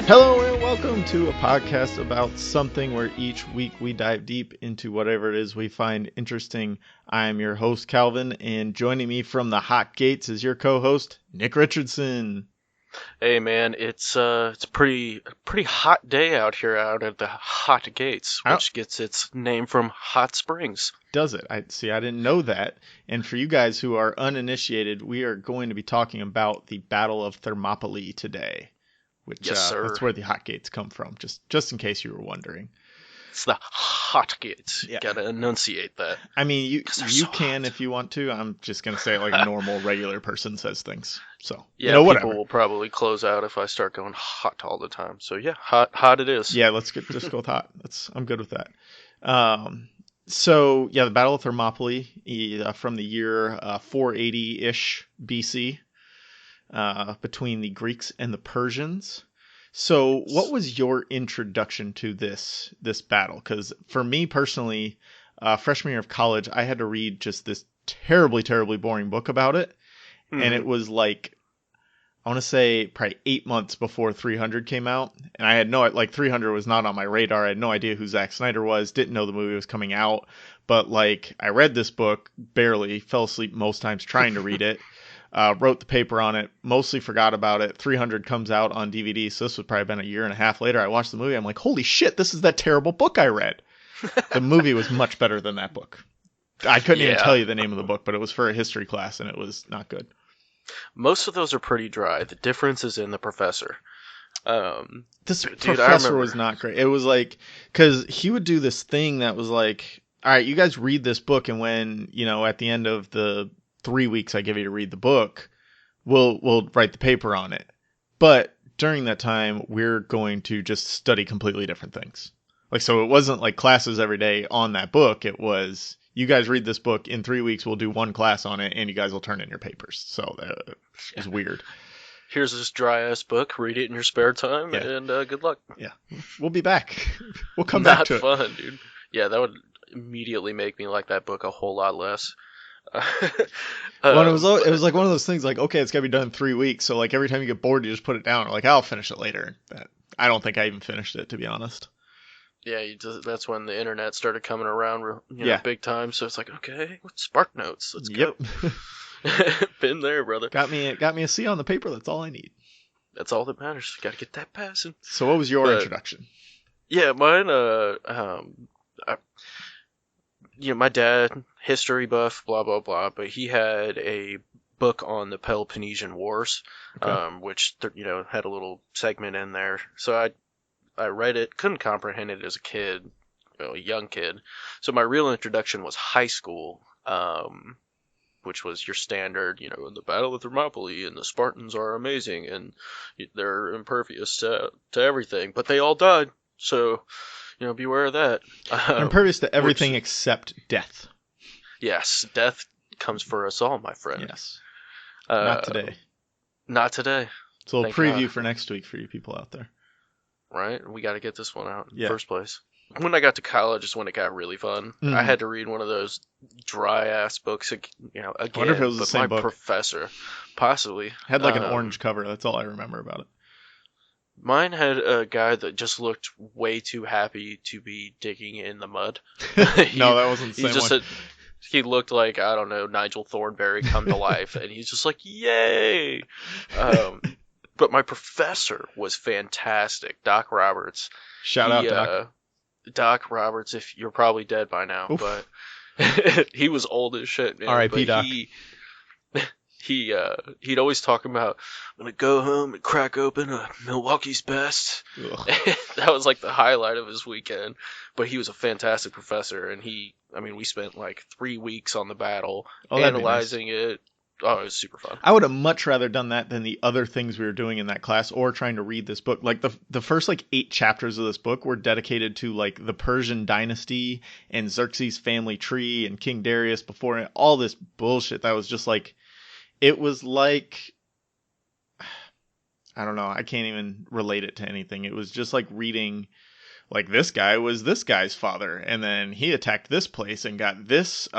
Hello and welcome to a podcast about something where each week we dive deep into whatever it is we find interesting. I'm your host, Calvin, and joining me from the hot gates is your co-host, Nick Richardson. Hey man, it's a pretty hot day out here out at the hot gates, which gets its name from hot springs. Does it? I didn't know that. And for you guys who are uninitiated, we are going to be talking about the Battle of Thermopylae today. Which, yes, sir. That's where the hot gates come from, just in case you were wondering. It's the hot gates. Yeah. You gotta enunciate that. I mean, you so can hot. if you want to. I'm just going to say it like a normal, regular person says things. So, yeah, whatever. People will probably close out if I start going hot all the time. So yeah, hot it is. Yeah, just go with hot. I'm good with that. So, the Battle of Thermopylae from the year 480-ish BC. Between the Greeks and the Persians. So what was your introduction to this battle? Because for me personally, freshman year of college, I had to read just this terribly, terribly boring book about it. Mm-hmm. And it was like, I want to say probably 8 months before 300 came out. And I had 300 was not on my radar. I had no idea who Zack Snyder was, didn't know the movie was coming out. But I read this book, barely, fell asleep most times trying to read it. Wrote the paper on it, mostly forgot about it. 300 comes out on DVD, so this would probably been a year and a half later. I watched the movie. I'm like, holy shit, this is that terrible book I read. The movie was much better than that book. I couldn't even tell you the name of the book, but it was for a history class, and it was not good. Most of those are pretty dry. The difference is in the professor. Professor was not great. It was because he would do this thing that was like, all right, you guys read this book, and when, at the end of the 3 weeks I give you to read the book, we'll write the paper on it. But during that time, we're going to just study completely different things. So it wasn't like classes every day on that book. It was, you guys read this book, in 3 weeks we'll do one class on it, and you guys will turn in your papers. So it was weird. Here's this dry-ass book. Read it in your spare time, and good luck. Yeah, we'll be back. We'll come back to it. Not fun, dude. Yeah, that would immediately make me like that book a whole lot less. Well, it was like one of those things okay, it's gotta be done in 3 weeks, so every time you get bored you just put it down, I'll finish it later. I don't think I even finished it, to be honest. Yeah, that's when the internet started coming around big time, so it's okay, Spark Notes, let's go. Been there, brother. Got me a C on the paper. That's all I need. That's all that matters. Gotta get that passing. So what was your introduction? Yeah, mine my dad, history buff, blah, blah, blah, but he had a book on the Peloponnesian Wars, which, had a little segment in there. So I read it, couldn't comprehend it as a kid, a young kid. So my real introduction was high school, which was your standard, the Battle of Thermopylae, and the Spartans are amazing, and they're impervious to everything, but they all died, so... beware of that. Impervious to everything except death. Yes, death comes for us all, my friend. Yes. Not today. Not today. It's a little preview for next week for you people out there. Right? We got to get this one out in the first place. When I got to college is when it got really fun. Mm-hmm. I had to read one of those dry-ass books, again. I wonder if it was the same book. Professor, possibly. Had an orange cover. That's all I remember about it. Mine had a guy that just looked way too happy to be digging in the mud. No, that wasn't the same one. He looked like, I don't know, Nigel Thornberry come to life, and he's just like, yay! But my professor was fantastic, Doc Roberts. Shout out, Doc. Doc Roberts, if you're probably dead by now, Oof. But he was old as shit, man. R.I.P. Doc. He'd always talk about, I'm going to go home and crack open a Milwaukee's Best. That was the highlight of his weekend. But he was a fantastic professor, and we spent 3 weeks on the battle, analyzing it. Oh, it was super fun. I would have much rather done that than the other things we were doing in that class, or trying to read this book. The first 8 chapters of this book were dedicated to the Persian dynasty and Xerxes' family tree and King Darius before it, all this bullshit that was just it was I don't know, I can't even relate it to anything. It was just reading, this guy was this guy's father, and then he attacked this place and got this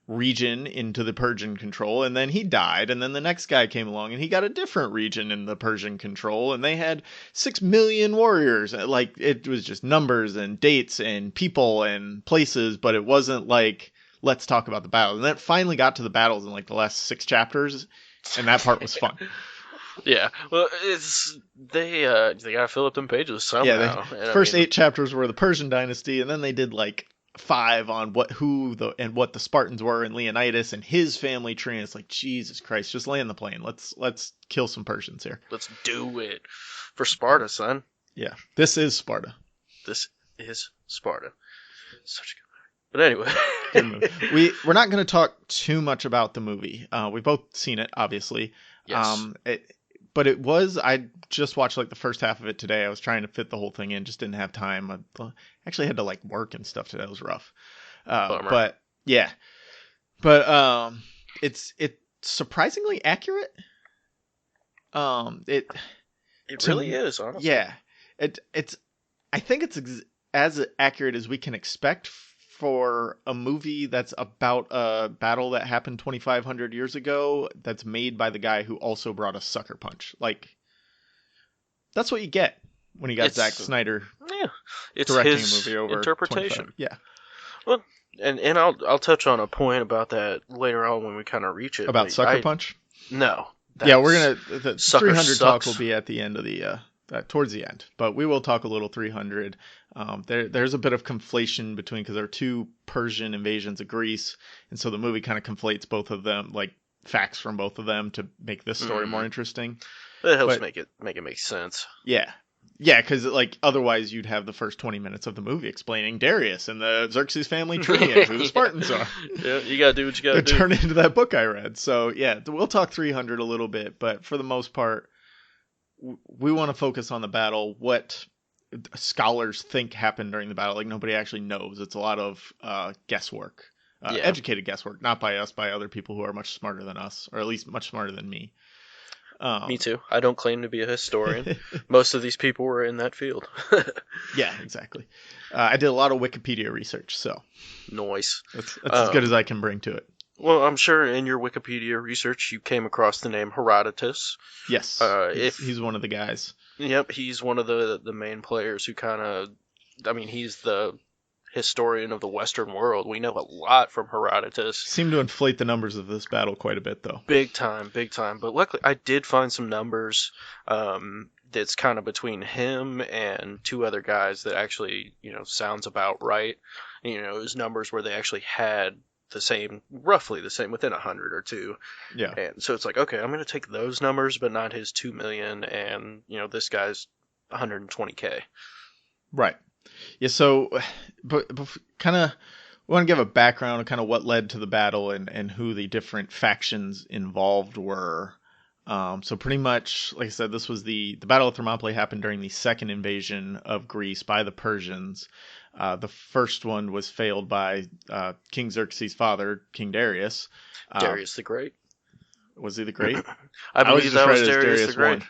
region into the Persian control, and then he died, and then the next guy came along and he got a different region in the Persian control, and they had 6 million warriors. Like, it was just numbers and dates and people and places, but it wasn't like, let's talk about the battles. And then it finally got to the battles in like the last 6 chapters, and that part was fun. Yeah, well, they gotta fill up them pages somehow. The first 8 chapters were the Persian dynasty, and then they did like 5 on what the Spartans were, and Leonidas and his family tree. And it's like, Jesus Christ, just land the plane. Let's kill some Persians here. Let's do it for Sparta, son. Yeah, this is Sparta. This is Sparta. Such a good movie. But anyway, good movie. We're not going to talk too much about the movie. We've both seen it, obviously. Yes. But it was, I just watched like the first half of it today. I was trying to fit the whole thing in, just didn't have time. I actually had to like work and stuff today. It was rough. But yeah, it's surprisingly accurate. It really is, honestly. Yeah, I think it's as accurate as we can expect for a movie that's about a battle that happened 2,500 years ago that's made by the guy who also brought us Sucker Punch. Like, that's what you get when you got Zack Snyder directing a movie over interpretation. 25. Yeah. Well, and I'll touch on a point about that later on when we kind of reach it. About Sucker Punch? No. Yeah, we're going to... The 300 sucks. talk will be at the end of the... towards the end, but we will talk a little 300. There's a bit of conflation between, because there are 2 Persian invasions of Greece, and so the movie kind of conflates both of them, like facts from both of them, to make this story more interesting. It helps make it make sense. Yeah, because like otherwise you'd have the first 20 minutes of the movie explaining Darius and the Xerxes family tree and who the Spartans are. Yeah, you gotta do what you gotta do. Turn into that book I read. So yeah, we'll talk 300 a little bit, but for the most part, we want to focus on the battle, what scholars think happened during the battle. Like, nobody actually knows. It's a lot of guesswork, educated guesswork, not by us, by other people who are much smarter than us, or at least much smarter than me. Me too. I don't claim to be a historian. Most of these people were in that field. Yeah, exactly. I did a lot of Wikipedia research, so nice. That's as good as I can bring to it. Well, I'm sure in your Wikipedia research you came across the name Herodotus. Yes, he's one of the guys. Yep, he's one of the main players who kind of... I mean, he's the historian of the Western world. We know a lot from Herodotus. Seem to inflate the numbers of this battle quite a bit, though. Big time. But luckily, I did find some numbers that's kind of between him and 2 other guys that actually, sounds about right. It was numbers where they actually had roughly the same, within 100 or 2. Yeah. And so it's like, okay, I'm going to take those numbers, but not his 2 million and, this guy's 120K. Right. Yeah. So, but kind of want to give a background of kind of what led to the battle and who the different factions involved were. So pretty much, like I said, this was the Battle of Thermopylae happened during the second invasion of Greece by the Persians. The first one was failed by King Xerxes' father, King Darius. Darius the Great. Was he the Great? I believe that was Darius the Great. 1.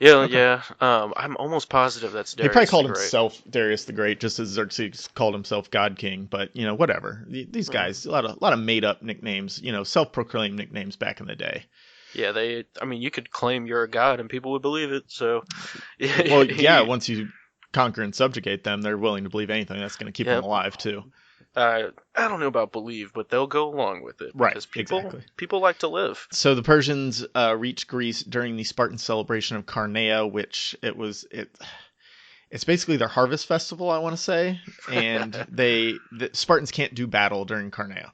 Yeah, okay. Yeah. I'm almost positive that's Darius. He probably called himself Darius the Great, just as Xerxes called himself God King. But whatever. These guys, a lot of made up nicknames. Self-proclaimed nicknames back in the day. Yeah, you could claim you're a god and people would believe it. So. Well, yeah. Once you conquer and subjugate them, they're willing to believe anything. That's going to keep them alive too. I don't know about believe, but they'll go along with it. Right, because exactly. People like to live. So the Persians reached Greece during the Spartan celebration of Carnea, which it's basically their harvest festival, I want to say. And the Spartans can't do battle during Carnea.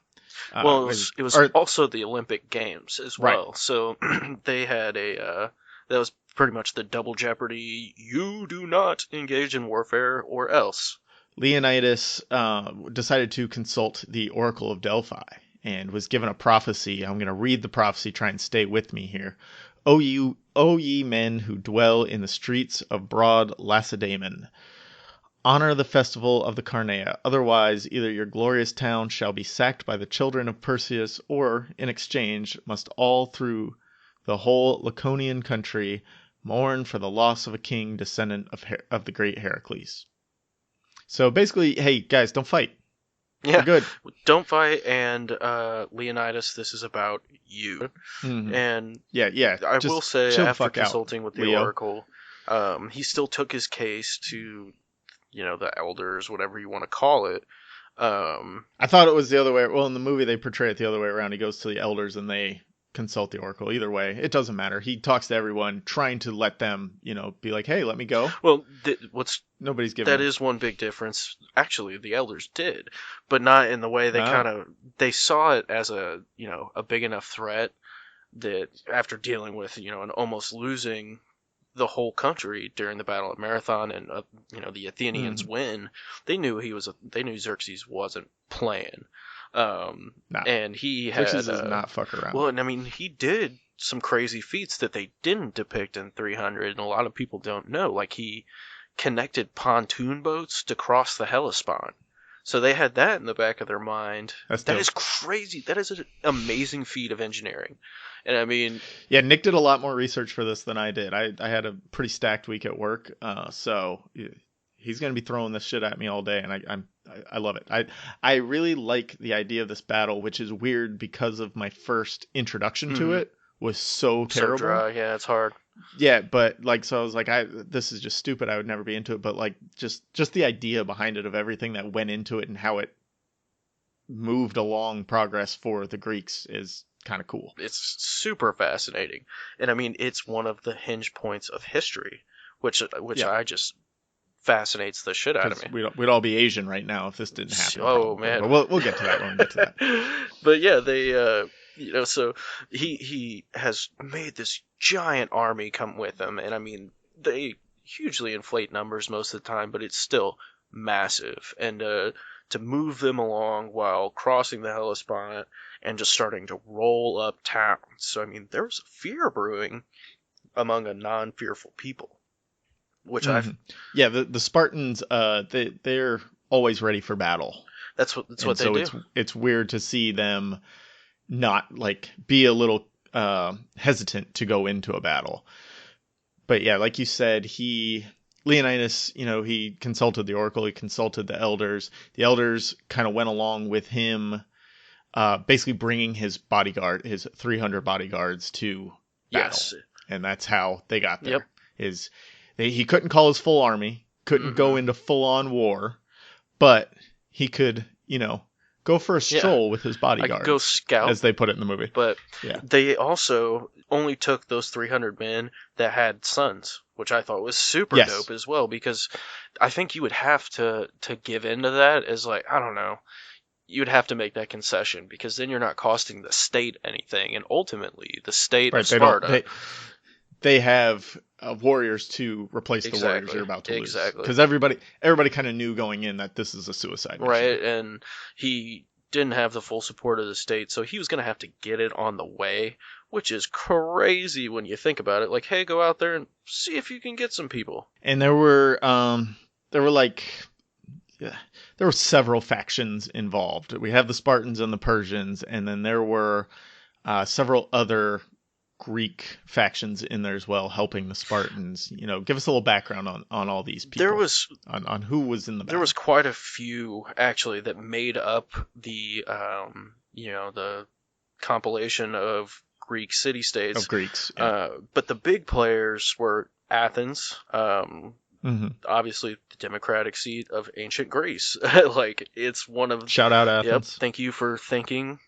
Well, it was also the Olympic Games as well. Right. So they had that was pretty much the double jeopardy. You do not engage in warfare or else. Leonidas decided to consult the Oracle of Delphi and was given a prophecy. I'm going to read the prophecy, try and stay with me here. O ye men who dwell in the streets of broad Lacedaemon, honor the festival of the Carnea. Otherwise, either your glorious town shall be sacked by the children of Perseus, or, in exchange, must all through the whole Laconian country mourn for the loss of a king descendant of the great Heracles. So basically, hey, guys, don't fight. We're good. Don't fight, and Leonidas, this is about you. Mm-hmm. And Yeah. I will Just say, chill the after fuck out, consulting with the Leo. Oracle, he still took his case to, the elders, whatever you want to call it. I thought it was the other way. Well, in the movie, they portray it the other way around. He goes to the elders and they consult the oracle. Either way, it doesn't matter. He talks to everyone, trying to let them, be like, "Hey, let me go." Well, Nobody's giving that him. is one big difference. Actually, the elders did, but not in the way Oh. they saw it as a big enough threat that after dealing with, and almost losing the whole country during the Battle of Marathon, and the Athenians Mm-hmm. win, they knew Xerxes wasn't playing, Nah, and he Xerxes had does not fuck around. well, and I mean, he did some crazy feats that they didn't depict in 300, and a lot of people don't know. Like, he connected pontoon boats to cross the Hellespont. So they had that in the back of their mind. That's That dope. is crazy. That is an amazing feat of engineering. And I mean, Yeah, Nick did a lot more research for this than I did. I had a pretty stacked week at work, so he's gonna be throwing this shit at me all day, and I love it. I really like the idea of this battle, which is weird because of my first introduction to it was so so terrible. dry. Yeah, it's hard. Yeah, but like, so I was like, this is just stupid. I would never be into it. But like, just the idea behind it, of everything that went into it and how it moved along progress for the Greeks, is kind of cool. It's super fascinating. And I mean, it's one of the hinge points of history, which Yeah, I just fascinates the shit out of because me. we'd all be Asian right now if this didn't happen. Oh, Probably, man. but we'll get to that when we get to that. But yeah, they so he has made this giant army come with him, and I mean, they hugely inflate numbers most of the time, but it's still massive. And to move them along while crossing the Hellespont and just starting to roll up towns. So I mean, there was fear brewing among a non-fearful people, which Yeah, the Spartans, they're always ready for battle. That's what they So do. it's weird to see them not like be a little hesitant to go into a battle. But yeah, like you said, Leonidas, he consulted the oracle, he consulted the elders. The elders kind of went along with him, basically bringing his 300 bodyguards to battle. Yes. And that's how they got there. Yep. He couldn't call his full army, couldn't go into full on war, but he could, go for a stroll with his bodyguards. I could go scout, as they put it in the movie. But yeah, they also only took those 300 men that had sons, which I thought was super dope as well, because I think you would have to give into that as, like, I don't know, you'd have to make that concession, because then you're not costing the state anything, and ultimately the state of Sparta. They have warriors to replace the warriors you're about to lose. Because everybody kind of knew going in that this is a suicide mission. Right, and he didn't have the full support of the state, so he was going to have to get it on the way, which is crazy when you think about it. Like, hey, go out there and see if you can get some people. And there were several factions involved. We have the Spartans and the Persians, and then there were several other Greek factions in there as well, helping the Spartans. Give us a little background on all these people. There was on who was in the battle. There was quite a few actually that made up the the compilation of Greek city-states. Of Greeks. Yeah. But the big players were Athens, obviously the democratic seat of ancient Greece. Like, it's one of... Shout out Athens. Yep, thank you for thinking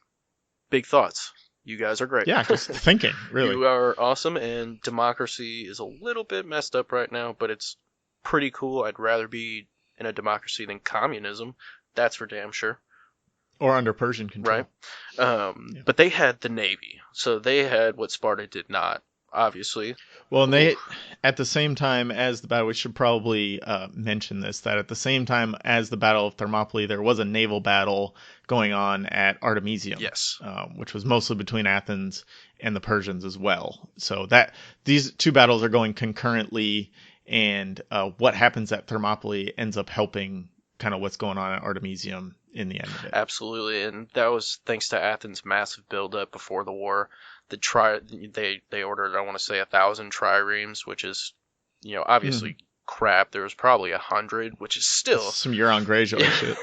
big thoughts. You guys are great. Yeah, just thinking, really. You are awesome, and democracy is a little bit messed up right now, but it's pretty cool. I'd rather be in a democracy than communism. That's for damn sure. Or under Persian control. Right. But they had the navy, so they had what Sparta did not, obviously. Well, and they, at the same time as the battle, we should probably mention this, that at the same time as the Battle of Thermopylae, there was a naval battle going on at Artemisium. Yes. Which was mostly between Athens and the Persians as well. So these two battles are going concurrently, and what happens at Thermopylae ends up helping kind of what's going on at Artemisium in the end of it. Absolutely, and that was thanks to Athens' massive buildup before the war. They ordered, I want to say, 1,000 triremes, which is, obviously crap. There was probably 100, which is still some Euron Greyjoy shit.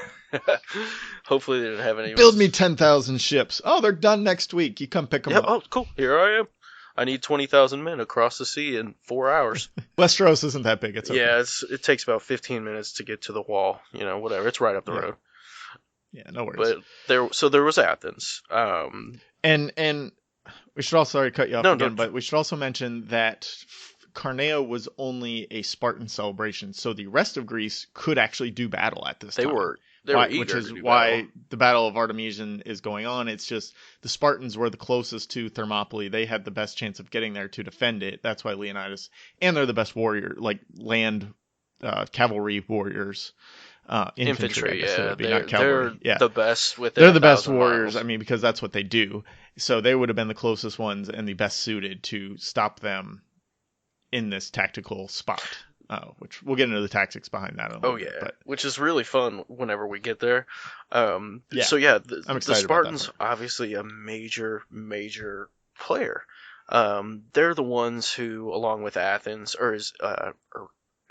Hopefully they didn't have any. Build me 10,000 ships. Oh, they're done next week. You come pick them Yep. up. Oh, cool. Here I am. I need 20,000 men across the sea in 4 hours. Westeros isn't that big. It's okay. Yeah, it takes about 15 minutes to get to the wall. Whatever. It's right up the road. Yeah, no worries. But there was Athens. And we should also, sorry to cut you off No, again, no. but we should also mention that Carnea was only a Spartan celebration, so the rest of Greece could actually do battle at this They time. were eager Which is to do why battle. the Battle of Artemision is going on. It's just the Spartans were the closest to Thermopylae. They had the best chance of getting there to defend it. That's why Leonidas, and they're the best warrior, like land cavalry warriors. Infantry, I guess it would be, not cavalry. They're the best with they're the best 1,000 warriors. miles. I mean, because that's what they do. So they would have been the closest ones and the best suited to stop them in this tactical spot. Which we'll get into the tactics behind that in a little bit. But Which is really fun whenever we get there. Yeah. So yeah, I'm the excited about that Spartans part. obviously a major player. They're the ones who, along with Athens, or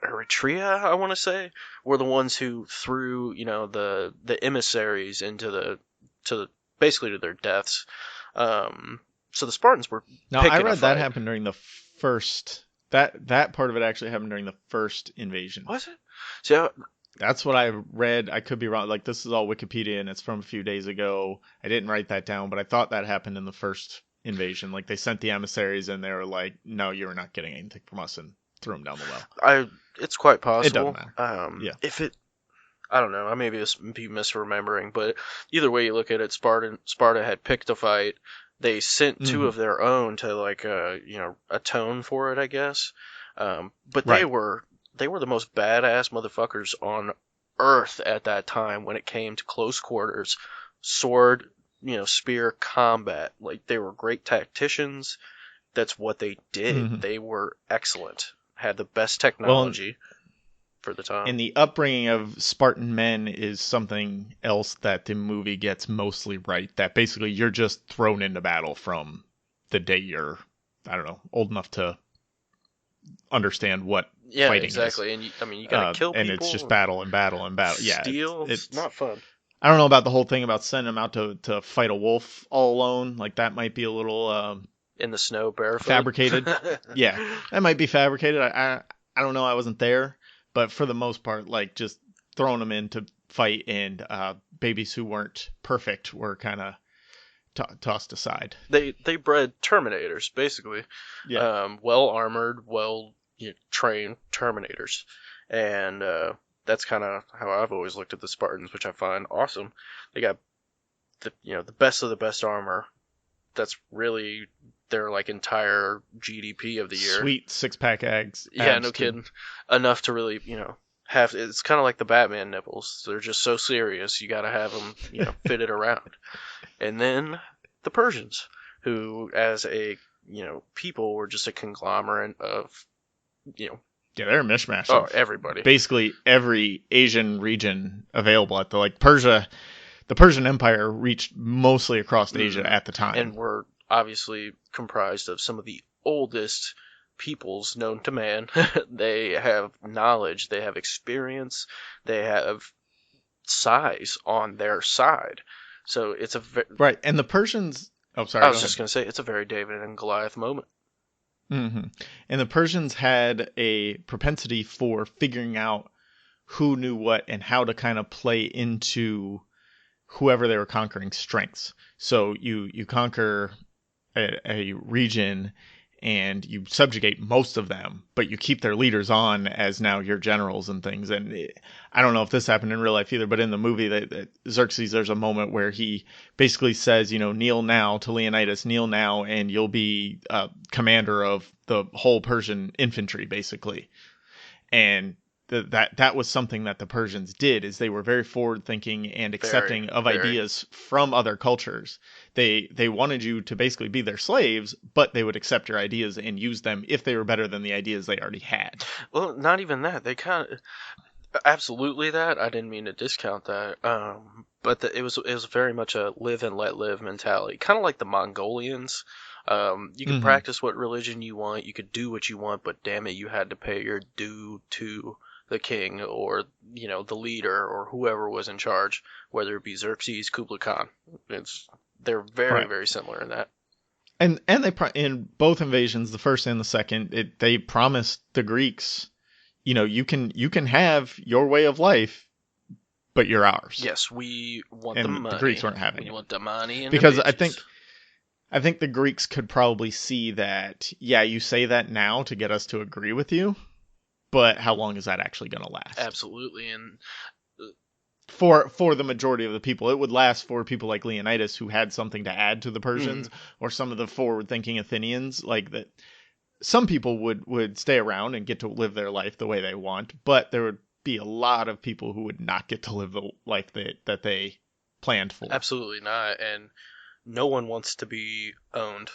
Eritrea, I want to say, were the ones who threw the emissaries basically to their deaths. So the Spartans were Now, picking I a read that fight. happened during the first. That part of it actually happened during the first invasion. Was it? See, That's what I read. I could be wrong. Like, this is all Wikipedia and it's from a few days ago. I didn't write that down, but I thought that happened in the first invasion. Like, they sent the emissaries and they were like, "No, you're not getting anything from us," and threw them down the well. it's quite possible. It doesn't matter. Yeah. If it, I don't know. I may be misremembering, but either way you look at it, Sparta had picked a fight. They sent two of their own to atone for it, I guess. But Right. they were the most badass motherfuckers on earth at that time when it came to close quarters, sword, spear combat. Like, they were great tacticians. That's what they did. Mhm. They were excellent. Had the best technology for the time. And the upbringing of Spartan men is something else that the movie gets mostly right. That basically you're just thrown into battle from the day you're, I don't know, old enough to understand what fighting exactly. is. And you gotta kill people. And it's just battle and battle and battle. Yeah, Steal. It's not fun. I don't know about the whole thing about sending them out to fight a wolf all alone. Like, that might be a little in the snow barefoot. Fabricated. Yeah, that might be fabricated. I don't know. I wasn't there. But for the most part, like, just throwing them in to fight, and babies who weren't perfect were kind of tossed aside. They bred Terminators, basically. Yeah. Well armored, well trained Terminators, and that's kind of how I've always looked at the Spartans, which I find awesome. They got the best of the best armor. That's really their entire GDP of the year. Sweet 6-pack eggs. Yeah, no kidding. Enough to really have. It's kind of like the Batman nipples. They're just so serious. You got to have them fitted around. And then the Persians, who as a people were just a conglomerate of Yeah, they're a mishmash. Oh, everybody. Basically every Asian region available at the Persia. The Persian Empire reached mostly across Asia at the time. And were obviously comprised of some of the oldest peoples known to man. They have knowledge, they have experience, they have size on their side. So it's right. And the Persians. Oh, sorry. I was just going to say, it's a very David and Goliath moment. Mm-hmm. And the Persians had a propensity for figuring out who knew what and how to kind of play into whoever they were conquering strengths. So you conquer a region and you subjugate most of them, but you keep their leaders on as now your generals and things. And I don't know if this happened in real life either, but in the movie that Xerxes, there's a moment where he basically says, kneel now to Leonidas, kneel now, and you'll be commander of the whole Persian infantry, basically. And that was something that the Persians did, is they were very forward thinking and accepting of ideas from other cultures. They wanted you to basically be their slaves, but they would accept your ideas and use them if they were better than the ideas they already had. Well, not even that. They kind of absolutely that. I didn't mean to discount that. But it was very much a live and let live mentality, kind of like the Mongolians. You could practice what religion you want, you could do what you want, but damn it, you had to pay your due to the king or the leader or whoever was in charge, whether it be Xerxes, Kublai Khan. They're very, Right. very similar in that. And in both invasions, the first and the second, they promised the Greeks, you can have your way of life, but you're ours. Yes, we want the And the Greeks money. weren't having We it want the money and the because bitches. I think the Greeks could probably see that. Yeah, you say that now to get us to agree with you, but how long is that actually going to last? Absolutely, and For the majority of the people, it would last for people like Leonidas who had something to add to the mhm, Persians, or some of the forward-thinking Athenians, like that. Some people would stay around and get to live their life the way they want, but there would be a lot of people who would not get to live the life that they planned for. absolutely not. And no one wants to be owned.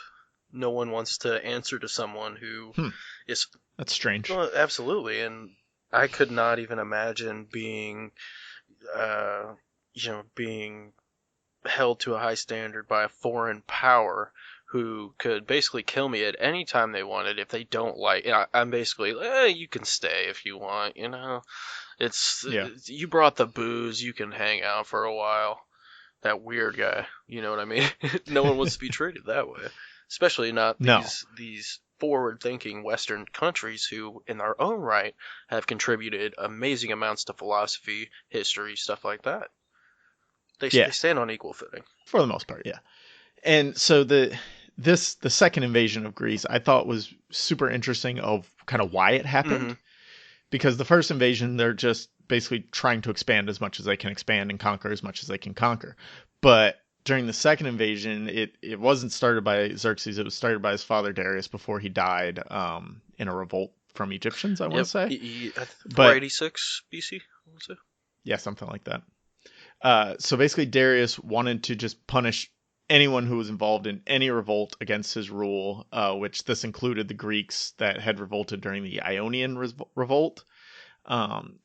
No one wants to answer to someone who Hmm, is that's strange. well, absolutely. And I could not even imagine being, uh, being held to a high standard by a foreign power who could basically kill me at any time they wanted if they don't like. I'm basically, you can stay if you want. It's Yeah. you brought the booze, you can hang out for a while. That weird guy, you know what I mean? No one wants to be treated that way, especially not No. these forward-thinking Western countries who, in their own right, have contributed amazing amounts to philosophy, history, stuff like that. They Yeah. stand on equal footing. For the most part, yeah. And so the second invasion of Greece I thought was super interesting of kind of why it Hmm. happened, because the first invasion they're just basically trying to expand as much as they can expand and conquer as much as they can conquer. But during the second invasion, it wasn't started by Xerxes. It was started by his father Darius before he died in a revolt from Egyptians, I want Yep, to say. But 486 BC. I want to say. yeah, something like that. So basically, Darius wanted to just punish anyone who was involved in any revolt against his rule, which this included the Greeks that had revolted during the Ionian Revolt.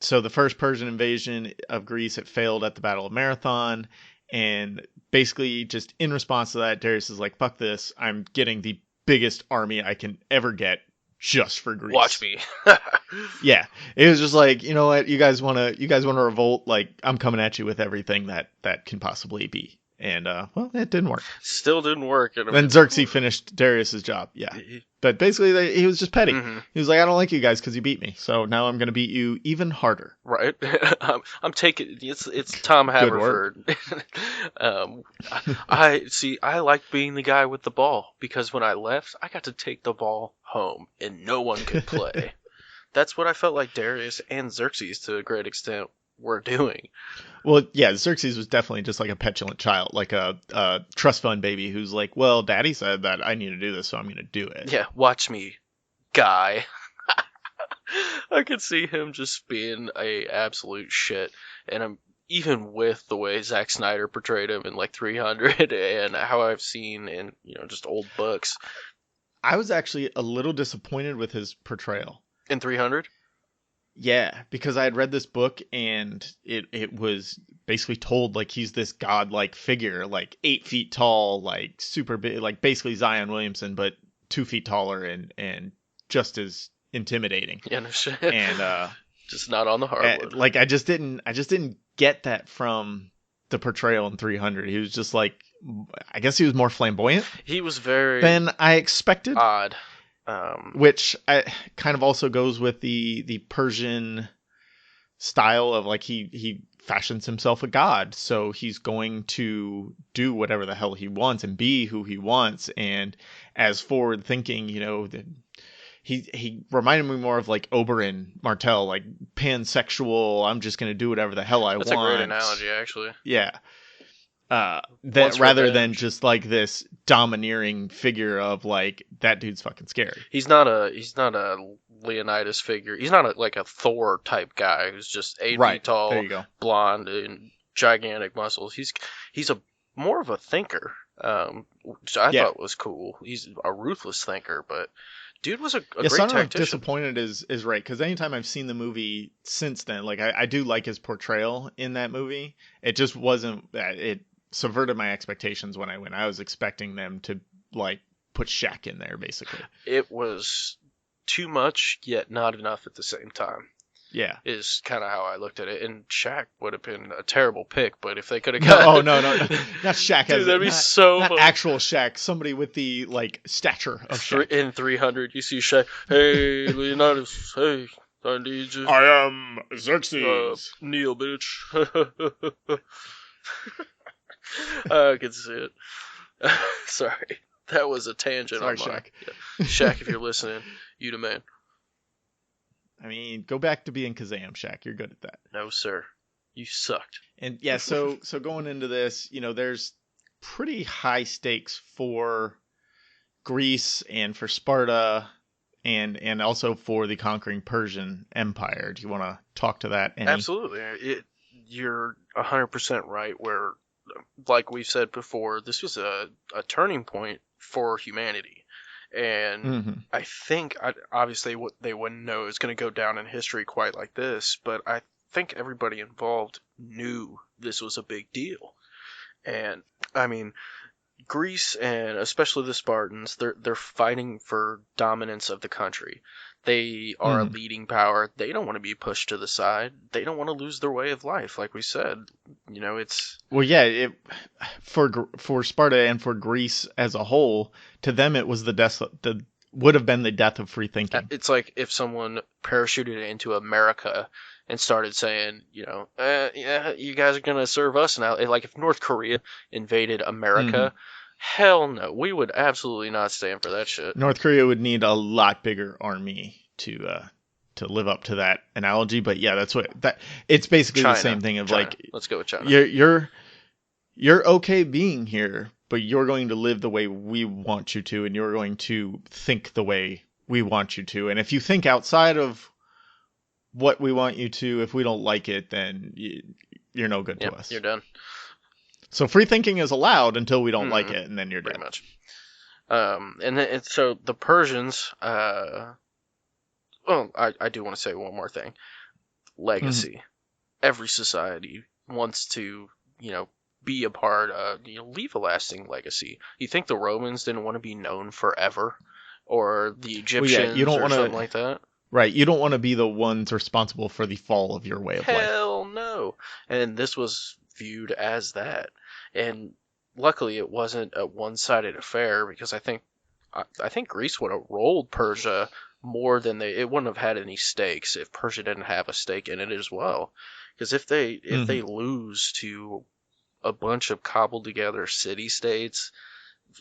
So the first Persian invasion of Greece, it failed at the Battle of Marathon. And basically, just in response to that, Darius is like, fuck this. I'm getting the biggest army I can ever get just for Watch Greece. me. Yeah. It was just like, you know what, you guys wanna revolt, like I'm coming at you with everything that can possibly be. And well, it didn't work. Still didn't work. And I Then mean, Xerxes finished Darius's job. Yeah. But basically, he was just petty. hmm. He was like, I don't like you guys because you beat me. So now I'm going to beat you even harder. Right. I'm taking it's Tom Good work. Haverford. um, I see. I like being the guy with the ball because when I left, I got to take the ball home and no one could play. That's what I felt like Darius and Xerxes to a great extent were doing. Well, yeah, Xerxes was definitely just like a petulant child, like a trust fund baby who's like, well, daddy said that I need to do this, so I'm going to do it. Yeah, watch me, guy. I could see him just being a absolute shit, and I'm even with the way Zack Snyder portrayed him in like 300 and how I've seen in just old books I was actually a little disappointed with his portrayal. in 300. Yeah, because I had read this book and it was basically told like he's this godlike figure, like 8 feet tall, like super big, like basically Zion Williamson, but 2 feet taller and just as intimidating. Yeah, no shit. And Just not on the hardwood. like I just didn't get that from the portrayal in 300. He was just like, I guess he was more flamboyant He was very than I expected, odd. which kind of also goes with the Persian style of like he fashions himself a god, so he's going to do whatever the hell he wants and be who he wants. And as forward thinking, he reminded me more of like Oberyn Martell, like pansexual. I'm just gonna do whatever the hell I That's want. a great analogy, actually. Yeah. That Wants rather than revenge. just like this domineering figure of like that dude's fucking scary. He's not a Leonidas figure. He's not like a Thor type guy who's just 8 feet Right. There tall, you go. blonde, and gigantic muscles. He's a more of a thinker, which I Yeah. thought was cool. He's a ruthless thinker, but dude was a Yeah, so I great don't know if tactician. disappointed is right, because anytime I've seen the movie since then, like I do like his portrayal in that movie. It just wasn't it subverted my expectations when I went. I was expecting them to like put Shaq in there basically. It was too much, yet not enough at the same time. Yeah. is kind of how I looked at it. And Shaq would have been a terrible pick, but if they could have No, got, oh no, not Shaq dude, as that'd be so not funny. actual Shaq. Somebody with the like stature of Shaq. In 300, you see Shaq. Hey, Leonidas. Hey, I need you. I am Xerxes. Kneel, bitch. I can see it. Sorry, that was a tangent. Sorry, on mine. Shaq. Yeah. Shaq, if you're listening, you the man. I mean, go back to being Kazam, Shaq. You're good at that. No, sir. You sucked. And yeah, so going into this, there's pretty high stakes for Greece and for Sparta and also for the conquering Persian Empire. Do you want to talk to that? Absolutely. You're 100% right, where, like we've said before, this was a turning point for humanity. And I think, obviously, what they wouldn't know is going to go down in history quite like this, but I think everybody involved knew this was a big deal. And, I mean, Greece and especially the Spartans, they're fighting for dominance of the country. They are a leading power. They don't want to be pushed to the side. They don't want to lose their way of life, like we said. It's well, yeah. For Sparta and for Greece as a whole, to them it was would have been the death of free thinking. It's like if someone parachuted into America and started saying, yeah, you guys are gonna serve us now. Like if North Korea invaded America. Hell no, we would absolutely not stand for that shit. North Korea would need a lot bigger army to live up to that analogy, but yeah, it's basically China. the same thing of China. like, Let's go with China. You're okay being here, but you're going to live the way we want you to, and you're going to think the way we want you to, and if you think outside of what we want you to, if we don't like it, then you're no good to us. You're done. So free thinking is allowed until we don't like it, and then you're pretty dead. much. So the Persians. I do want to say one more thing. Legacy. Every society wants to, be a part of, leave a lasting legacy. You think the Romans didn't want to be known forever, or the Egyptians, you don't or wanna, something like that? Right. You don't want to be the ones responsible for the fall of your way of life. Hell no. And this was viewed as that. And luckily it wasn't a one-sided affair, because I think Greece would have rolled Persia more than it wouldn't have had any stakes if Persia didn't have a stake in it as well. Because if they lose to a bunch of cobbled together city-states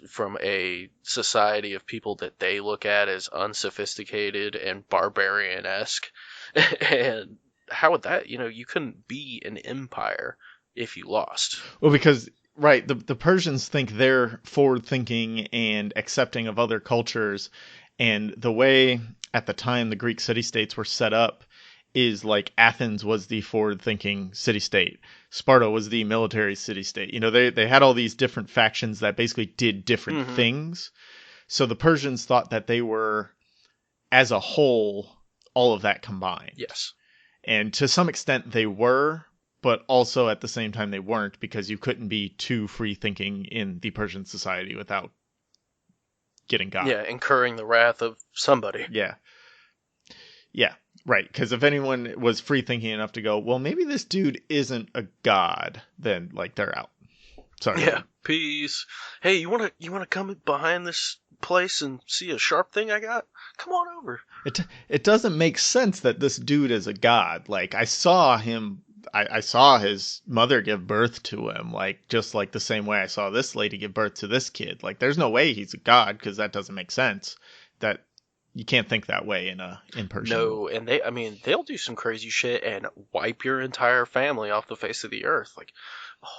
from a society of people that they look at as unsophisticated and barbarian-esque, and how would that, you couldn't be an empire if you lost. Well, because right, the Persians think they're forward-thinking and accepting of other cultures, and the way at the time the Greek city-states were set up is like Athens was the forward-thinking city-state, Sparta was the military city-state. They had all these different factions that basically did different things. So the Persians thought that they were, as a whole, all of that combined. Yes. And to some extent they were, but also at the same time they weren't, because you couldn't be too free-thinking in the Persian society without getting got. Yeah, incurring the wrath of somebody. Yeah. Yeah, right. Because if anyone was free-thinking enough to go, well, maybe this dude isn't a god, then, they're out. Sorry. Yeah, peace. Hey, you wanna come behind this place and see a sharp thing I got? Come on over. It doesn't make sense that this dude is a god. I saw him... I saw his mother give birth to him, just like the same way I saw this lady give birth to this kid. There's no way he's a god, because that doesn't make sense. That you can't think that way in Persia. No, and they'll do some crazy shit and wipe your entire family off the face of the earth.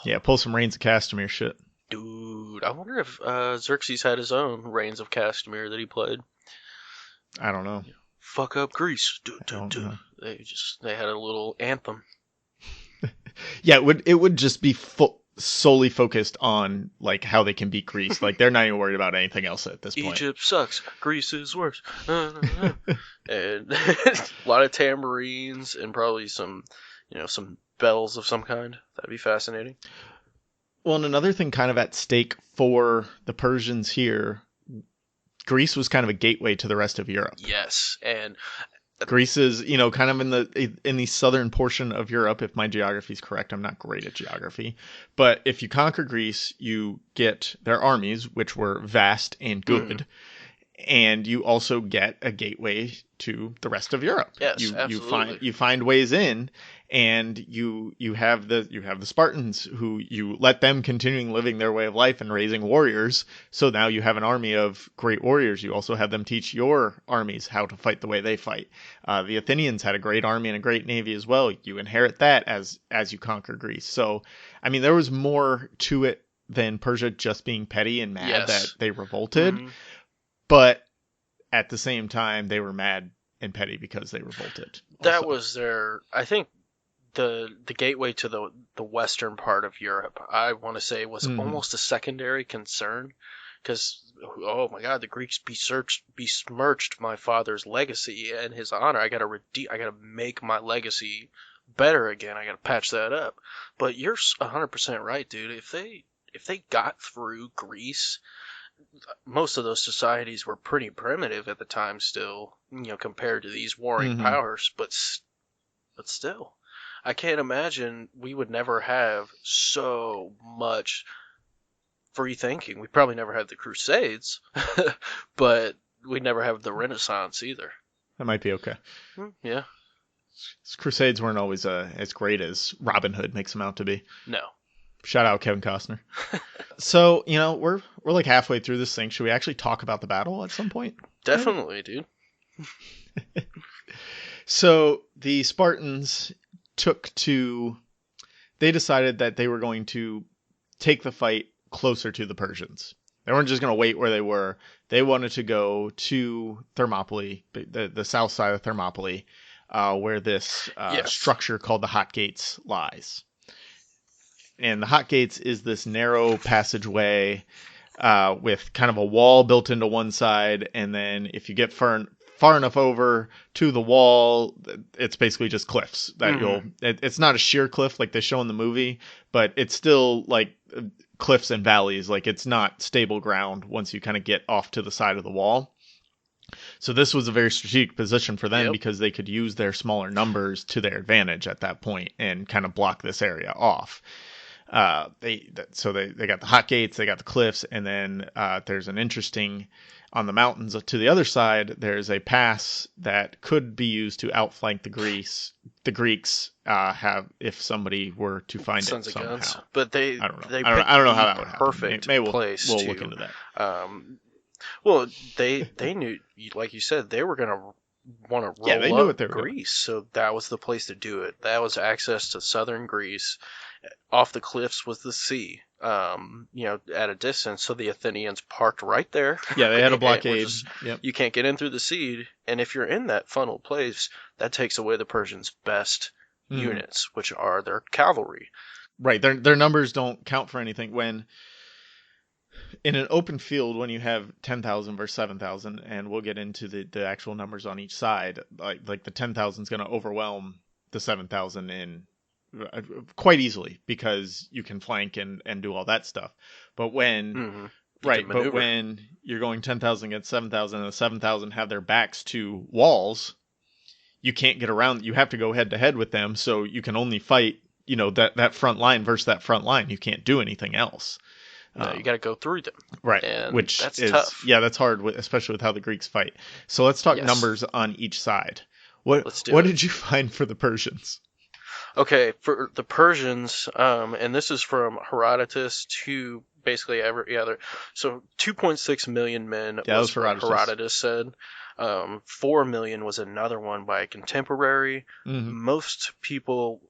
Yeah, pull some Reigns of Castamere shit. Dude, I wonder if Xerxes had his own Reigns of Castamere that he played. I don't know. Fuck up Greece. Know. They had a little anthem. Yeah, it would just be solely focused on how they can beat Greece. They're not even worried about anything else at this point. Egypt sucks. Greece is worse. And a lot of tambourines and probably some bells of some kind. That'd be fascinating. Well, and another thing kind of at stake for the Persians here, Greece was kind of a gateway to the rest of Europe. Yes, and Greece is, kind of in the southern portion of Europe, if my geography is correct. I'm not great at geography. But if you conquer Greece, you get their armies, which were vast and Mhm. good, and you also get a gateway to the rest of Europe. Yes, You absolutely. find ways in, and you have the Spartans, who you let them continuing living their way of life and raising warriors. So now you have an army of great warriors. You also have them teach your armies how to fight the way they fight. The Athenians had a great army and a great navy as well. You inherit that as you conquer Greece. So I mean, there was more to it than Persia just being petty and mad that Yes. they revolted. Hmm. But at the same time, they were mad and petty because they revolted That also. was I think the gateway to the western part of Europe, I want to say, was Hmm. almost a secondary concern, because oh my God, the Greeks besmirched my father's legacy and his honor. I gotta make my legacy better again. I gotta patch that up. But you're 100% right, dude. If they got through Greece, most of those societies were pretty primitive at the time still, compared to these warring Hmm. powers, but still, I can't imagine we would never have so much free thinking. We probably never had the Crusades, but we'd never have the Renaissance either. That might be okay. Yeah. Crusades weren't always as great as Robin Hood makes them out to be. No. Shout out Kevin Costner. So we're like halfway through this thing. Should we actually talk about the battle at some point? Maybe? Definitely, dude. So the Spartans they decided that they were going to take the fight closer to the Persians. They weren't just going to wait where they were. They wanted to go to Thermopylae, the south side of Thermopylae, where this Yes. structure called the Hot Gates lies. And the Hot Gates is this narrow passageway with kind of a wall built into one side, and then if you get far enough over to the wall, it's basically just cliffs that Hmm. it's not a sheer cliff like they show in the movie, but it's still like cliffs and valleys. Like, it's not stable ground once you kind of get off to the side of the wall. So this was a very strategic position for them Yep. because they could use their smaller numbers to their advantage at that point and kind of block this area off. They got the hot gates, they got the cliffs, and then there's an interesting on the mountains to the other side. There's a pass that could be used to outflank the Greeks have if somebody were to find it Sons of guns. somehow. But they I don't know. they I don't picked know how the that would happen. perfect Maybe place we'll look to. into that. Um, well, they knew, like you said, they were gonna want to Yeah, they roll knew what up they were doing. Greece, so that was the place to do it. That was access to southern Greece. Off the cliffs was the sea, at a distance. So the Athenians parked right there. Yeah, they had a And we're blockade. just, Yep. you can't get in through the sea. And if you're in that funnel place, that takes away the Persians' best Hmm. units, which are their cavalry. Right. Their numbers don't count for anything when in an open field when you have 10,000 versus 7,000, and we'll get into the actual numbers on each side. Like the 10,000 is going to overwhelm the 7,000 in quite easily because you can flank and do all that stuff. But when Hmm. You can right, but maneuver. when you're going 10,000 against 7,000 and the 7,000 have their backs to walls, you can't get around. You have to go head to head with them, so you can only fight, that front line versus that front line. You can't do anything else. No, you Um, got to go through them, right, and which that's is, tough. yeah, that's hard, especially with how the Greeks fight. So let's talk Yes, numbers on each side. What let's do what it. did you find for the Persians? Okay, for the Persians, and this is from Herodotus to basically every other. So 2.6 million men Yeah, that was was what Herodotus. Herodotus said. 4 million was another one by a contemporary. Hmm. Most people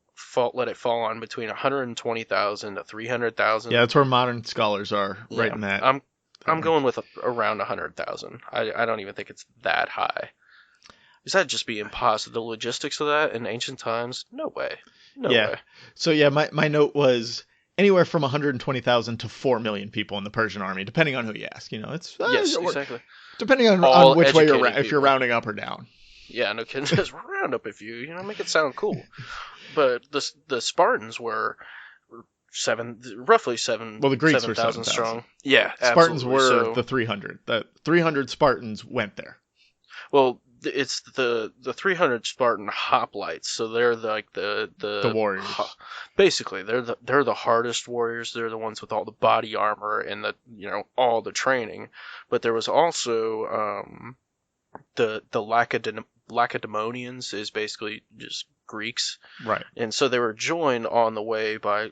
let it fall on between 120,000 to Yeah, 300,000. that's where modern scholars are, right Yeah, in that I'm range. going with around 100,000. I don't even think it's that high. Is that just be impossible? The logistics of that in ancient times? No way. No Yeah. way. So yeah, my note was anywhere from 120,000 to 4 million people in the Persian army, depending on who you ask. It's Yes, exactly. depending on All which way educated if you're people. rounding up or down. Yeah, no kidding. Just round up if make it sound cool. But the Spartans were roughly Well, the Greeks were 7,000 7,000. strong. Yeah, Spartans absolutely. were So, the 300. The 300 Spartans went there. well, it's the 300 Spartan hoplites. So they're like The warriors. Basically they're the hardest warriors. They're the ones with all the body armor and the all the training. But there was also the Lacedaemonians is basically just Greeks. Right. And so they were joined on the way by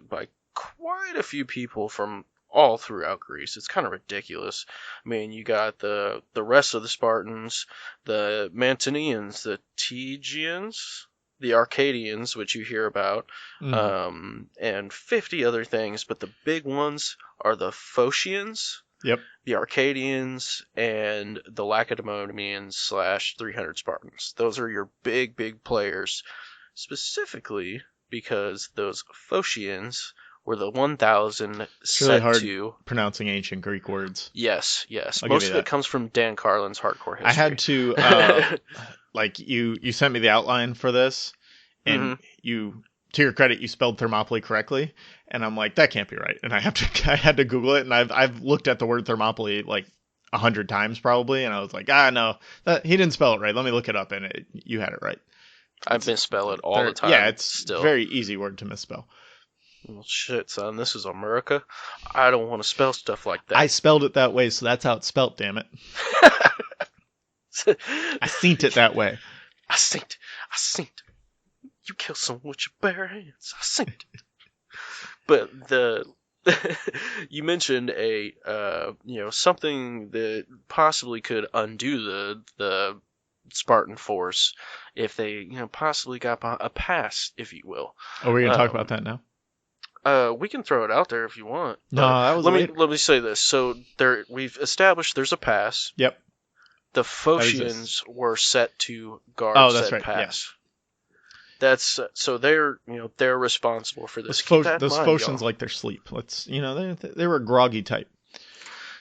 quite a few people from all throughout Greece. It's kind of ridiculous. I mean, you got the rest of the Spartans, the Mantineans, the Tegeans, the Arcadians, which you hear about, and 50 other things. But the big ones are the Phocians, Yep. the Arcadians, and the Lacedaemonians / 300 Spartans. Those are your big players, specifically because those Phocians were the 1,000 It's really set hard to. pronouncing ancient Greek words. Yes. I'll Most give of you it comes from Dan Carlin's Hardcore History. I had to, like, you sent me the outline for this, and you, to your credit, you spelled Thermopylae correctly, and I'm like, that can't be right, and I had to Google it, and I've looked at the word Thermopylae like 100 times probably, and I was like, no, he didn't spell it right. Let me look it up, and you had it right. I misspell it all the time. Yeah, it's still. Very easy word to misspell. Well, shit, son, this is America. I don't want to spell stuff like that. I spelled it that way, so that's how it's spelt, damn it. I seen it that way. I seen it. You kill someone with your bare hands. I seen it. But you mentioned something that possibly could undo the Spartan force if they possibly got a pass, if you will. Oh, we're gonna talk about that now. We can throw it out there if you want. No, that was let me say this. So we've established there's a pass. Yep. The Phocians were set to guard said pass. Yeah. That's so they're responsible for this. Those Phocians like their sleep. They were a groggy type.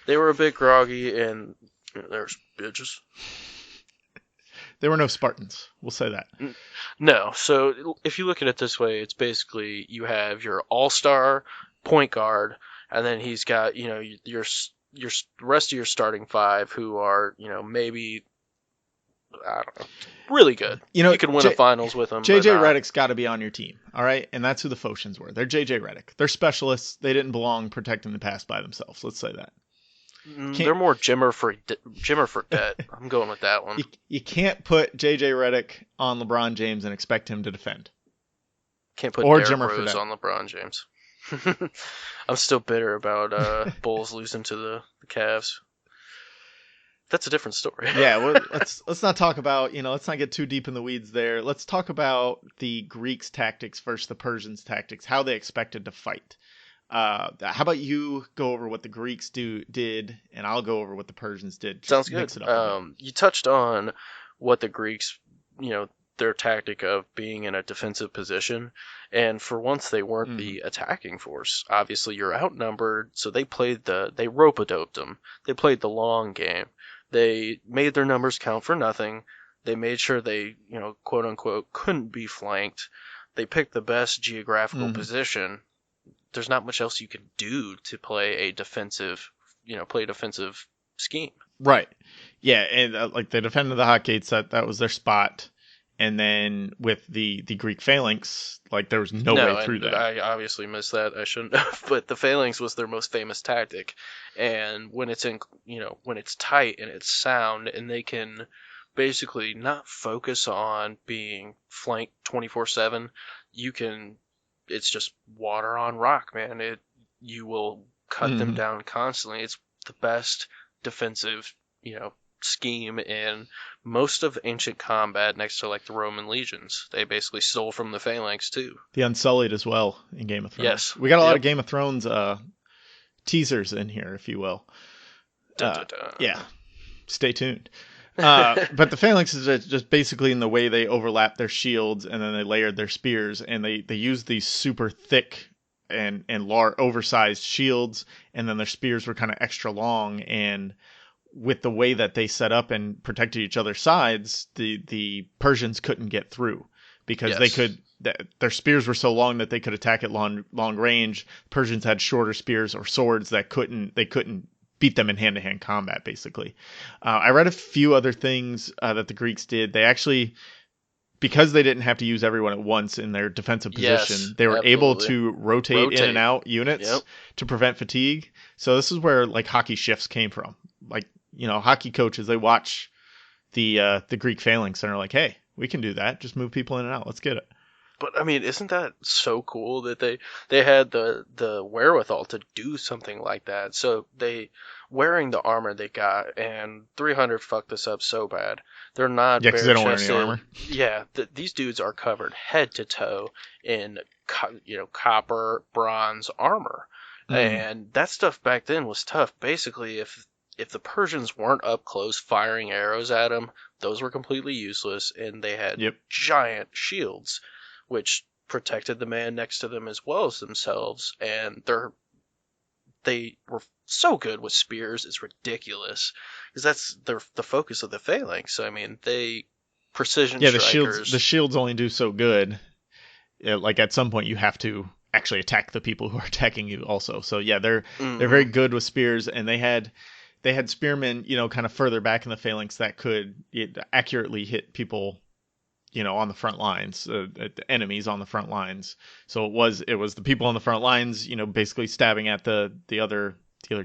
They were a bit groggy, and there's bitches. There were no Spartans. We'll say that. No. So if you look at it this way, it's basically you have your all-star point guard, and then he's got your rest of your starting five who are maybe I don't know, really good. You can win a finals with them. JJ Redick's got to be on your team, all right? And that's who the Phocians were. They're JJ Redick. They're specialists. They didn't belong protecting the pass by themselves. Let's say that. They're more Jimmer for debt. I'm going with that one. You can't put JJ Redick on LeBron James and expect him to defend. Can't put Derrick Rose on LeBron James. I'm still bitter about Bulls losing to the Cavs. That's a different story. Yeah, well, let's not talk about, let's not get too deep in the weeds there. Let's talk about the Greeks' tactics versus the Persians' tactics, how they expected to fight. How about you go over what the Greeks did, and I'll go over what the Persians did. Sounds good. You touched on what the Greeks, their tactic of being in a defensive position, and for once they weren't the attacking force. Obviously, you're outnumbered, so they rope-a-doped them. They played the long game. They made their numbers count for nothing. They made sure they, quote unquote, couldn't be flanked. They picked the best geographical position. There's not much else you can do to play a defensive scheme. Right. Yeah, and they defended the hot gates. That was their spot. And then with the Greek phalanx, there was no way through that. I obviously missed that. I shouldn't have. But the phalanx was their most famous tactic. And when it's when it's tight and it's sound, and they can basically not focus on being flanked 24/7, it's just water on rock, man. You will cut them down constantly. It's the best defensive, scheme in most of ancient combat next to the Roman legions. They basically stole from the phalanx too. The Unsullied as well in Game of Thrones. Yes. We got a lot of Game of Thrones teasers in here, if you will. Dun, dun, dun. Yeah. Stay tuned. But the phalanx is just basically in the way they overlap their shields, and then they layered their spears, and they used these super thick and large oversized shields, and then their spears were kind of extra long, and with the way that they set up and protected each other's sides, the Persians couldn't get through because their spears were so long that they could attack at long range. Persians had shorter spears or swords that they couldn't beat them in hand-to-hand combat, basically. I read a few other things that the Greeks did. They actually, because they didn't have to use everyone at once in their defensive Yes, position, they were able absolutely. to rotate in and Rotate. out units Yep. to prevent fatigue. So this is where like hockey shifts came from. Like, hockey coaches, they watch the Greek phalanx and are like, hey, we can do that. Just move people in and out. Let's get it. But I mean, isn't that so cool that they had the wherewithal to do something like that? So they wearing the armor they got, and 300 fucked this up so bad. They're not Yeah, because bare they don't wear any chested. armor. Yeah, these dudes are covered head to toe in copper, bronze armor, Mm, and that stuff back then was tough. Basically, if the Persians weren't up close firing arrows at them, those were completely useless, and they had yep. giant shields which protected the man next to them as well as themselves. And they were so good with spears, it's ridiculous because that's the focus of the phalanx. I mean, they precision Yeah, the strikers. shields only do so good. Like at some point, you have to actually attack the people who are attacking you also. So yeah, they're Hmm. very good with spears, and they had spearmen, kind of further back in the phalanx that could accurately hit people, on the front lines, the enemies on the front lines. So it was the people on the front lines, basically stabbing at the other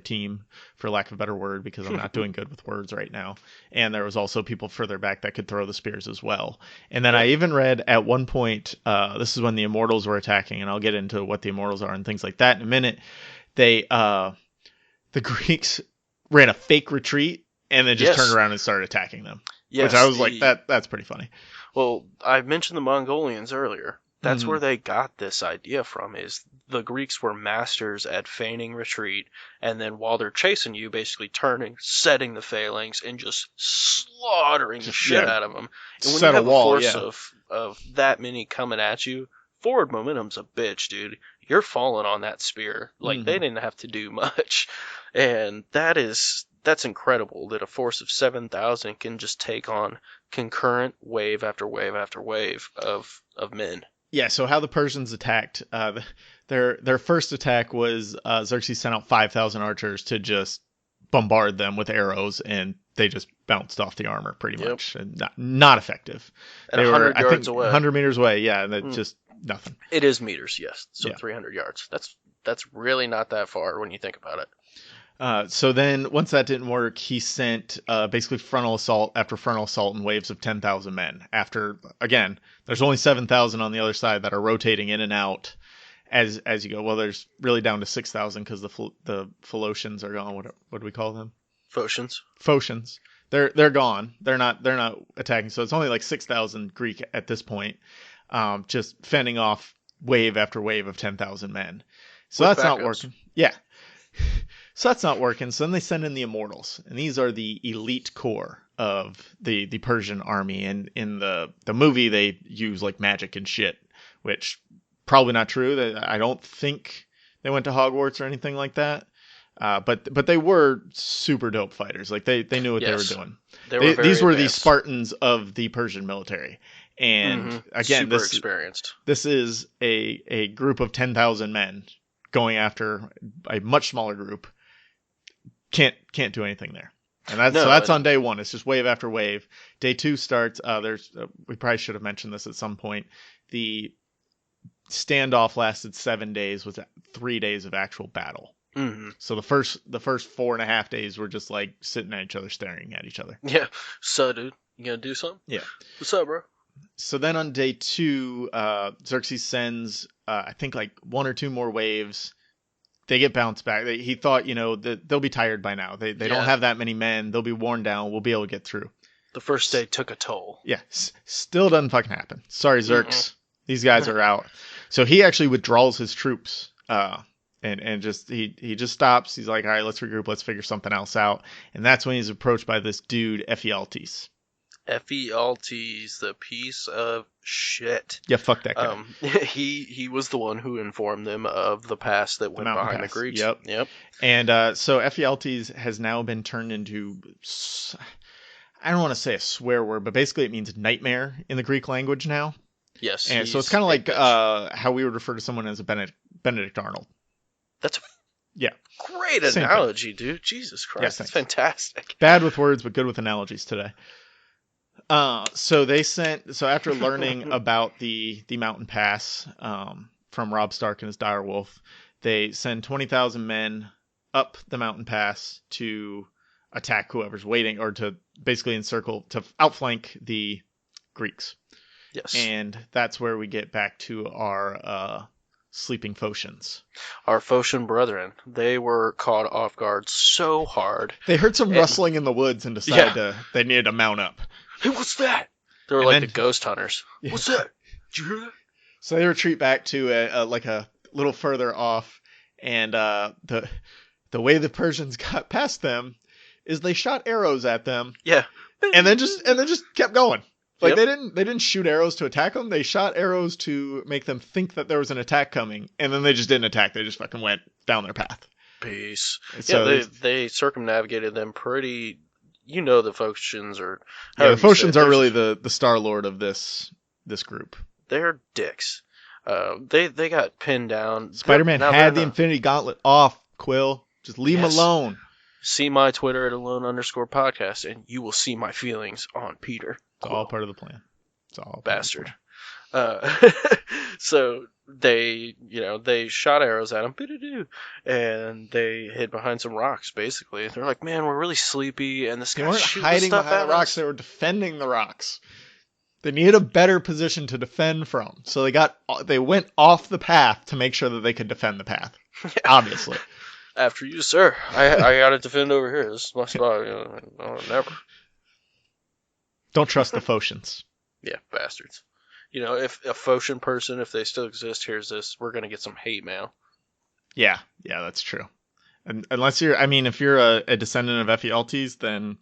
team, for lack of a better word, because I'm not doing good with words right now. And there was also people further back that could throw the spears as well. And then Yep. I even read at one point, this is when the Immortals were attacking, and I'll get into what the Immortals are and things like that in a minute. The Greeks ran a fake retreat and then just turned Yes. around and started attacking them, which I Yes. was like, that's pretty funny. Well, I mentioned the Mongolians earlier. That's Hmm. where they got this idea from, is the Greeks were masters at feigning retreat, and then while they're chasing you, basically turning, setting the phalanx, and just slaughtering the Just, shit yeah, out of them. And when you set a have a wall, force yeah. of that many coming at you, forward momentum's a bitch, dude. You're falling on that spear. Like, they Hmm. didn't have to do much. And that's incredible that a force of 7,000 can just take on concurrent wave after wave after wave of men. Yeah, so how the Persians attacked, their first attack was Xerxes sent out 5,000 archers to just bombard them with arrows, and they just bounced off the armor pretty Yep. much, and not effective. At They were, 100 I yards think, away. 100 meters away, yeah, and it Mm. just nothing. It is meters, yes. So Yeah. 300 yards. That's really not that far when you think about it. So then, once that didn't work, he sent basically frontal assault after frontal assault in waves of 10,000 men. After, again, there's only 7,000 on the other side that are rotating in and out as you go. Well, there's really down to 6,000 because the Phocians are gone. What do we call them? Phocians. Phocians. They're gone. They're not attacking. So it's only like 6,000 Greek at this point, just fending off wave after wave of 10,000 men. So With that's not backups. working. Yeah. So that's not working. So then they send in the Immortals, and these are the elite core of the Persian army. And in the movie, they use like magic and shit, which probably not true. I don't think they went to Hogwarts or anything like that. But they were super dope fighters. Like they knew what they were Yes. doing. They were very These were the advanced. Spartans of the Persian military. And again, Super experienced. this is a group of 10,000 men going after a much smaller group. Can't do anything there. And that's No, on day one. It's just wave after wave. Day two starts. We probably should have mentioned this at some point. The standoff lasted 7 days with 3 days of actual battle. mm-hmm. So the first 4.5 days were just like sitting at each other, staring at each other. Yeah. So, dude, you gonna do something? Yeah. What's up, bro? So then on day two, Xerxes sends I think like one or two more waves. They get bounced back. He thought, that they'll be tired by now. They Yeah. don't have that many men. They'll be worn down. We'll be able to get through. The first day took a toll. Yeah, still doesn't fucking happen. Sorry, Xerx. These guys are out. So he actually withdraws his troops. And just he just stops. He's like, all right, let's regroup. Let's figure something else out. And that's when he's approached by this dude, Ephialtes. Ephialtes, the piece of shit. Yeah, fuck that guy. He was the one who informed them of the pass that went mountain behind pass. the Greeks. Yep. And so Ephialtes has now been turned into, I don't want to say a swear word, but basically it means nightmare in the Greek language now. Yes. And so it's kind of like how we would refer to someone as a Benedict Arnold. That's Yeah. Great Same thing. analogy, dude. Jesus Yeah, Christ, that's thanks. fantastic. Bad with words, but good with analogies today. So after learning about the mountain pass from Robb Stark and his direwolf, they send 20,000 men up the mountain pass to attack whoever's waiting, or to basically encircle, to outflank the Greeks. Yes. And that's where we get back to our sleeping Phocians. Our Phocian brethren, they were caught off guard so hard. They heard some rustling in the woods and decided they needed to mount up. Hey, what's that? They were And like then- the ghost hunters. Yeah. What's that? Did you hear that? So they retreat back to a little further off, and the way the Persians got past them is they shot arrows at them, Yeah. and then just kept going. Like Yep. they didn't shoot arrows to attack them. They shot arrows to make them think that there was an attack coming, and then they just didn't attack. They just fucking went down their path. Peace. So Yeah, they circumnavigated them pretty. You know, the Phocians are. the Phocians are really the Star Lord of this group. They're dicks. They got pinned down. Spider-Man Now had the they're not- Infinity Gauntlet off, Quill. Just leave him Yes. alone. See my Twitter at alone_podcast, and you will see my feelings on Peter. It's all part of the plan. It's all Bastard. So they shot arrows at him, and they hid behind some rocks. Basically, they're like, "Man, we're really sleepy," and this They guy's weren't shooting hiding stuff behind at the rocks. us. They were defending the rocks. They needed a better position to defend from, so they went off the path to make sure that they could defend the path. Obviously, After you, sir. I gotta defend over here. This is my spot. Never. don't trust the Phocians. Yeah, bastards. If a Phocian person, if they still exist, hears this, we're gonna get some hate mail. Yeah, that's true. And unless if you're a descendant of Ephialtes, then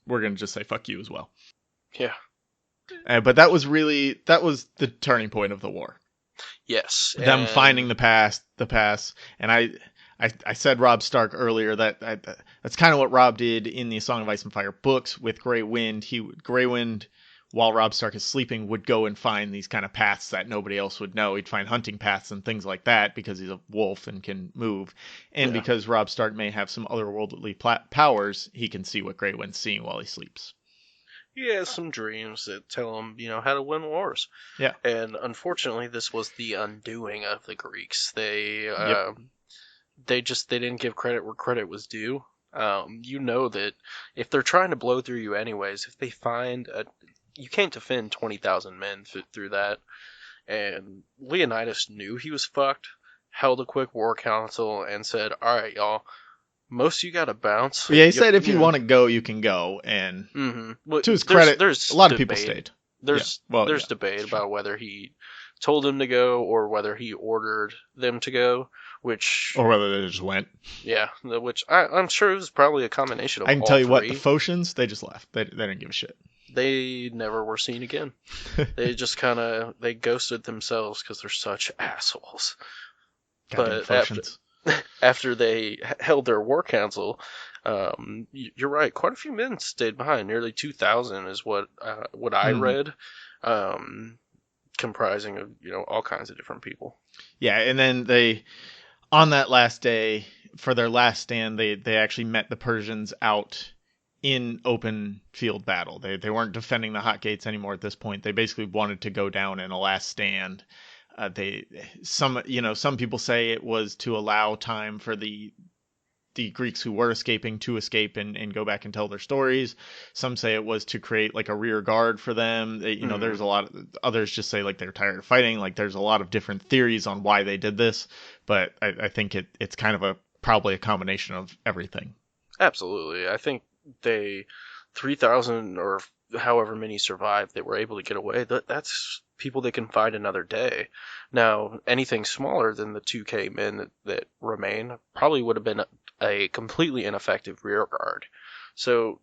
we're gonna just say fuck you as well. Yeah. But that was the turning point of the war. Yes. Them and- finding the pass, and I said Robb Stark earlier that's kind of what Robb did in the Song of Ice and Fire books with Grey Wind. Grey Wind, while Robb Stark is sleeping, would go and find these kind of paths that nobody else would know. He'd find hunting paths and things like that because he's a wolf and can move, and because Robb Stark may have some otherworldly powers, he can see what Grey Wind's seeing while he sleeps. He has some dreams that tell him, how to win wars. Yeah. And unfortunately, this was the undoing of the Greeks. They didn't give credit where credit was due. That if they're trying to blow through you anyways, if they find you can't defend 20,000 men through that. And Leonidas knew he was fucked, held a quick war council, and said, "All right, y'all. Most of you got to bounce." Yeah, he said if you want to go, you can go, and Well, to his credit, there's a lot of people debate. stayed. There's debate about whether he told them to go or whether he ordered them to go, Or whether they just went. Yeah, which I'm sure it was probably a combination of all I can tell you what, three. the Phocians, they just left. They didn't give a shit. They never were seen again. They just they ghosted themselves because they're such assholes. Goddamn But Phocians. after they held their war council, you're right. Quite a few men stayed behind. Nearly 2,000 is what I read, comprising of all kinds of different people. Yeah, and then on that last day, for their last stand, they actually met the Persians out in open field battle. They weren't defending the hot gates anymore at this point. They basically wanted to go down in a last stand. Some people say it was to allow time for the Greeks who were escaping to escape and go back and tell their stories. Some say it was to create like a rear guard for them. There's a lot of others just say like they're tired of fighting. Like there's a lot of different theories on why they did this, but I think it's kind of probably a combination of everything. Absolutely. I think 3,000 or however many survived that were able to get away. That's people that can fight another day. Now, anything smaller than the 2K men that remain probably would have been a completely ineffective rear guard. So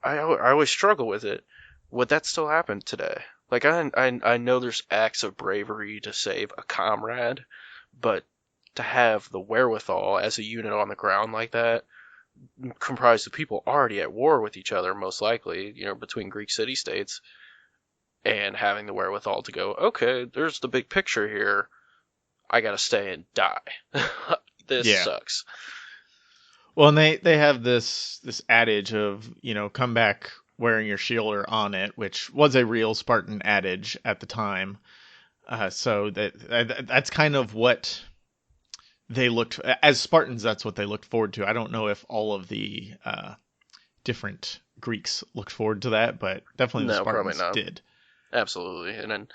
I always struggle with it. Would that still happen today? Like I know there's acts of bravery to save a comrade, but to have the wherewithal as a unit on the ground like that, comprised of people already at war with each other, most likely, between Greek city-states, and having the wherewithal to go, okay, there's the big picture here. I gotta stay and die. This Yeah. sucks. Well, and they have this adage of, come back wearing your shield or on it, which was a real Spartan adage at the time. So that's kind of what they looked as Spartans. That's what they looked forward to. I don't know if all of the different Greeks looked forward to that, but definitely the No, probably Spartans not. did. Absolutely. And then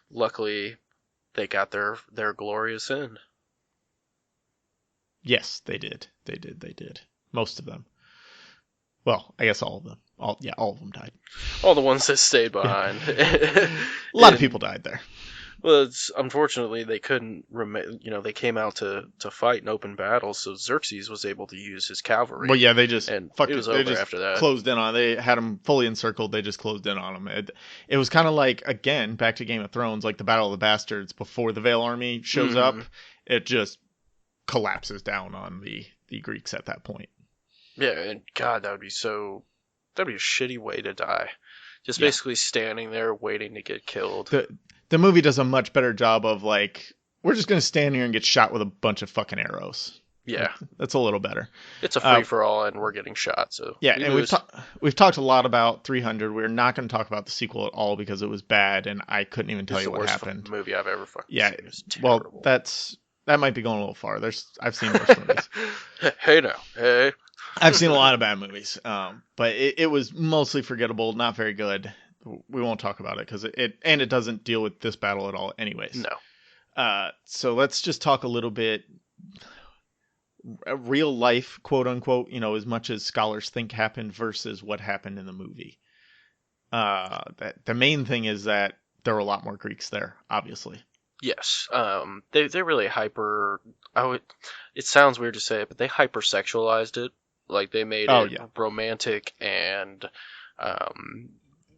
luckily they got their glorious end. Yes, they did. They did. They did. Most of them. Well, I guess all of them. All of them died. All the ones that stayed Yeah. behind. A lot of people died there. Well, unfortunately they couldn't they came out to fight in open battle, so Xerxes was able to use his cavalry. Well, yeah, they just and fucked it it. was They over just after that. closed in on. They had them fully encircled. They just closed in on them. It was kind of like, again, back to Game of Thrones, like the Battle of the Bastards before the Veil Army shows up. It just collapses down on the Greeks at that point. Yeah, and God, that'd be a shitty way to die. Just Yeah. basically standing there waiting to get killed. The movie does a much better job of like, we're just gonna stand here and get shot with a bunch of fucking arrows. Yeah, That's a little better. it's a free for all, and we're getting shot. So Yeah, we and lose. we've talked a lot about 300. We're not going to talk about the sequel at all because it was bad, and I couldn't even tell It's you the what worst happened. movie I've ever fucking Yeah, seen. It's well, terrible. that might be going a little far. I've seen worse movies. Hey now, hey. I've seen a lot of bad movies, but it was mostly forgettable, not very good. We won't talk about it because it doesn't deal with this battle at all, anyways. No. So let's just talk a little bit real life, quote unquote. As much as scholars think happened versus what happened in the movie. The main thing is that there were a lot more Greeks there, obviously. Yes. They really hyper. It sounds weird to say it, but they hypersexualized it. Like they made it romantic, and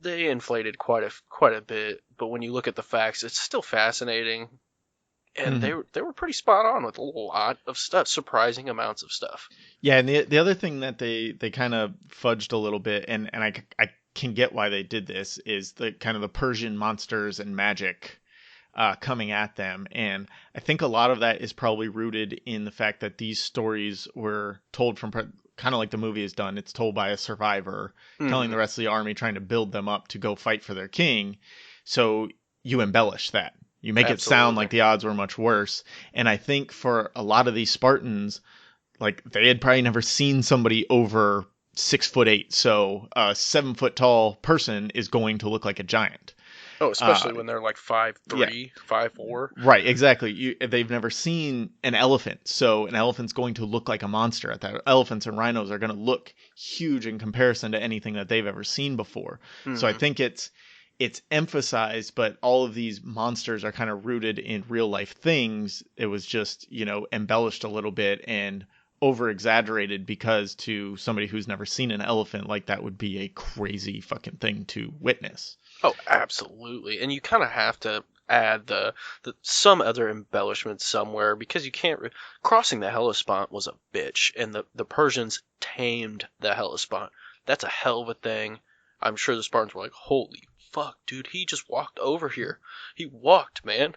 they inflated quite a bit. But when you look at the facts, it's still fascinating. And they were pretty spot on with a lot of stuff, surprising amounts of stuff. Yeah, and the other thing that they kind of fudged a little bit, and I can get why they did this, is the kind of the Persian monsters and magic coming at them. And I think a lot of that is probably rooted in the fact that these stories were told from kind of like the movie is done. It's told by a survivor telling the rest of the army, trying to build them up to go fight for their king. So you embellish that. You make it sound like the odds were much worse. And I think for a lot of these Spartans, like they had probably never seen somebody over 6'8". So a 7 foot tall person is going to look like a giant. Oh, especially when they're like 5'3", 5'4". Right, exactly. They've never seen an elephant, so an elephant's going to look like a monster at that. Elephants and rhinos are going to look huge in comparison to anything that they've ever seen before. So I think it's emphasized, but all of these monsters are kind of rooted in real life things. It was just, embellished a little bit and over exaggerated because to somebody who's never seen an elephant, like that would be a crazy fucking thing to witness. Oh, absolutely. And you kind of have to add the some other embellishment somewhere because you can't crossing the Hellespont was a bitch, and the Persians tamed the Hellespont. That's a hell of a thing. I'm sure the Spartans were like, holy fuck, dude, he just walked over here. He walked, man.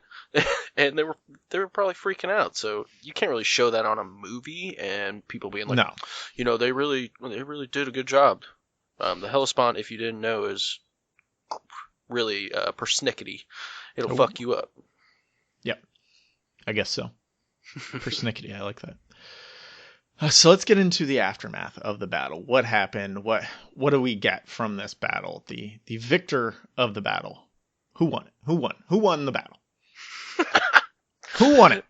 And they were probably freaking out. So you can't really show that on a movie and people being like, no, they really did a good job. The Hellespont, if you didn't know, is really persnickety. It'll fuck you up. Yep. I guess so. Persnickety, I like that. So let's get into the aftermath of the battle. What happened? What do we get from this battle? The victor of the battle. Who won it? Who won the battle? Who won it?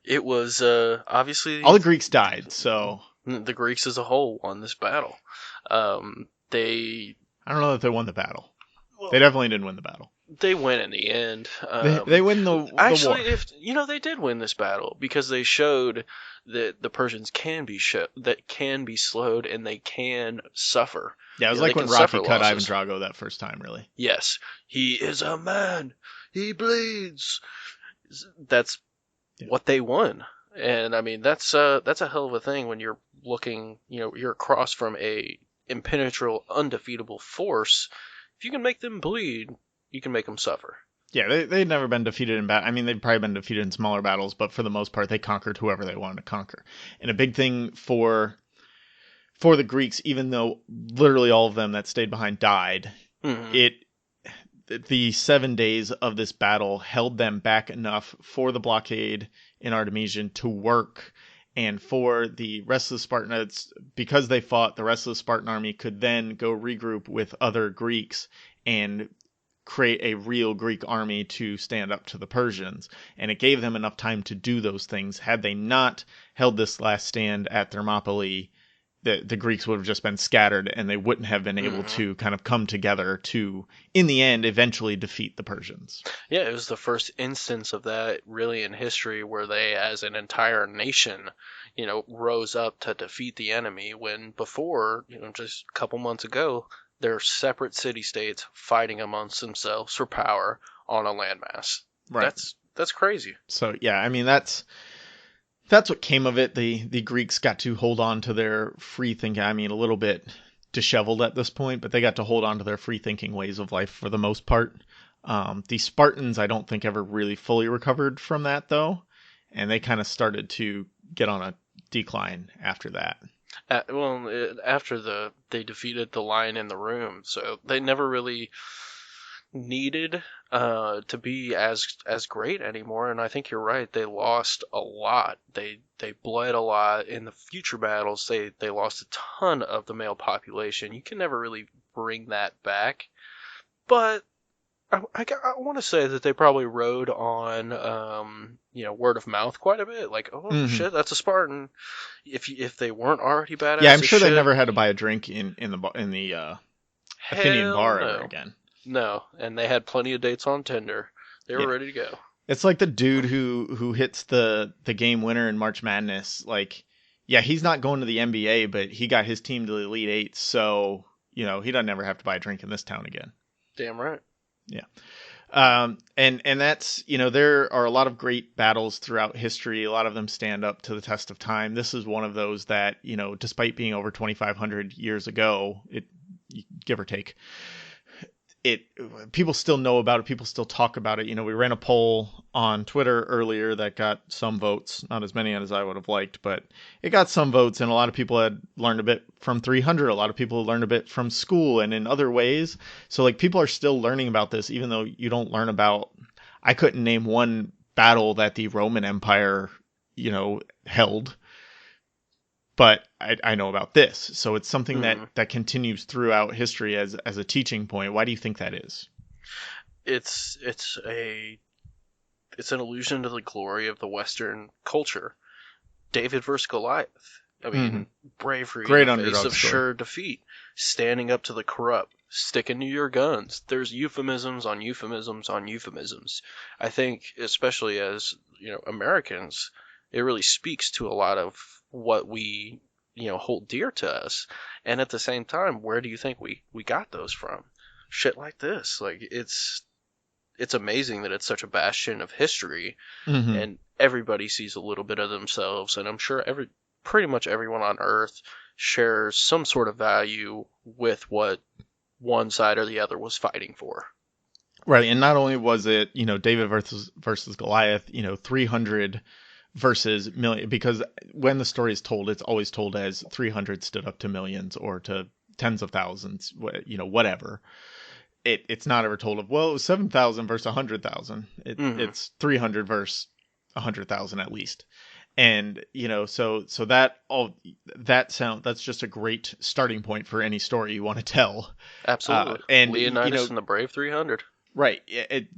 It was obviously all the Greeks died. So the Greeks as a whole won this battle. They I don't know that they won the battle. Well, they definitely didn't win the battle. They win in the end. They win the actually, war. if they did win this battle because they showed that the Persians can be slowed and they can suffer. Yeah, it was like when Rocky cut Ivan Drago that first time, really. Yes, he is a man. He bleeds. That's what they won, and I mean that's a hell of a thing when you're looking. You're across from a impenetrable, undefeatable force. If you can make them bleed, you can make them suffer. Yeah, they'd never been defeated in battle. I mean, they'd probably been defeated in smaller battles, but for the most part, they conquered whoever they wanted to conquer. And a big thing for the Greeks, even though literally all of them that stayed behind died, Hmm. it the 7 days of this battle held them back enough for the blockade in Artemisium to work, and for the rest of the Spartans, because they fought, the rest of the Spartan army could then go regroup with other Greeks and create a real Greek army to stand up to the Persians. And it gave them enough time to do those things. Had they not held this last stand at Thermopylae, the Greeks would have just been scattered and they wouldn't have been able Hmm. to kind of come together to, in the end, eventually defeat the Persians. Yeah, it was the first instance of that really in history where they, as an entire nation, rose up to defeat the enemy when before, just a couple months ago, they're separate city-states fighting amongst themselves for power on a landmass. Right. That's crazy. So yeah, I mean that's what came of it. The Greeks got to hold on to their free thinking. I mean, a little bit disheveled at this point, but they got to hold on to their free thinking ways of life for the most part. The Spartans, I don't think, ever really fully recovered from that though, and they kind of started to get on a decline after that. After they defeated the lion in the room, so they never really needed to be as great anymore. And I think you're right. They lost a lot. They bled a lot in the future battles. They lost a ton of the male population. You can never really bring that back. But I want to say that they probably rode on word of mouth quite a bit. Like, oh Hmm. shit, that's a Spartan. If they weren't already Yeah, I'm badass as sure they shit, never had to buy a drink in the Athenian hell bar ever no. again. No, and they had plenty of dates on Tinder. They were Yeah. ready to go. It's like the dude who hits the game winner in March Madness. Like, yeah, he's not going to the NBA, but he got his team to the Elite Eight, so he doesn't ever have to buy a drink in this town again. Damn right. Yeah. And that's there are a lot of great battles throughout history. A lot of them stand up to the test of time. This is one of those that despite being over 2,500 years ago, it give or take, it people still know about it, people still talk about it. We ran a poll on Twitter earlier that got some votes, not as many as I would have liked, but it got some votes, and a lot of people had learned a bit from 300, a lot of people learned a bit from school and in other ways. So like people are still learning about this, even though you don't learn about, I couldn't name one battle that the Roman Empire held, but I know about this. So it's something Hmm. that continues throughout history as a teaching point. Why do you think that is? It's an allusion to the glory of the Western culture. David versus Goliath. I Hmm. mean, bravery in the Great face underdog of story. sure defeat, standing up to the corrupt, sticking to your guns. There's euphemisms on euphemisms on euphemisms. I think, especially as Americans, it really speaks to a lot of what we hold dear to us. And at the same time, where do you think we got those from? Shit like this. Like it's amazing that it's such a bastion of history Hmm. and everybody sees a little bit of themselves, and I'm sure pretty much everyone on earth shares some sort of value with what one side or the other was fighting for. Right, and not only was it David versus Goliath, 300 versus million, because when the story is told, it's always told as 300 stood up to millions or to tens of thousands, whatever. It's not ever told of, well, it was 7,000 versus 100,000. Hmm. It's 300 versus 100,000 at least. And so that's just a great starting point for any story you want to tell. Absolutely. And Leonidas and the Brave 300. right,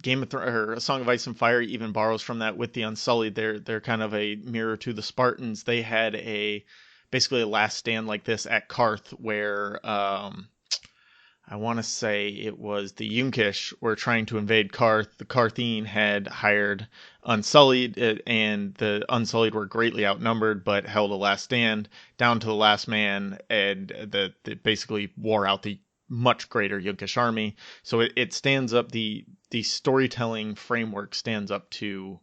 Game of Thrones or A Song of Ice and Fire even borrows from that with the Unsullied. They're kind of a mirror to the Spartans. They had basically a last stand like this at Karth, where I want to say it was the Yunkish were trying to invade Karth. The Karthine had hired Unsullied, and the Unsullied were greatly outnumbered, but held a last stand down to the last man, and the basically wore out the much greater Yunkish army. So it stands up, the storytelling framework stands up to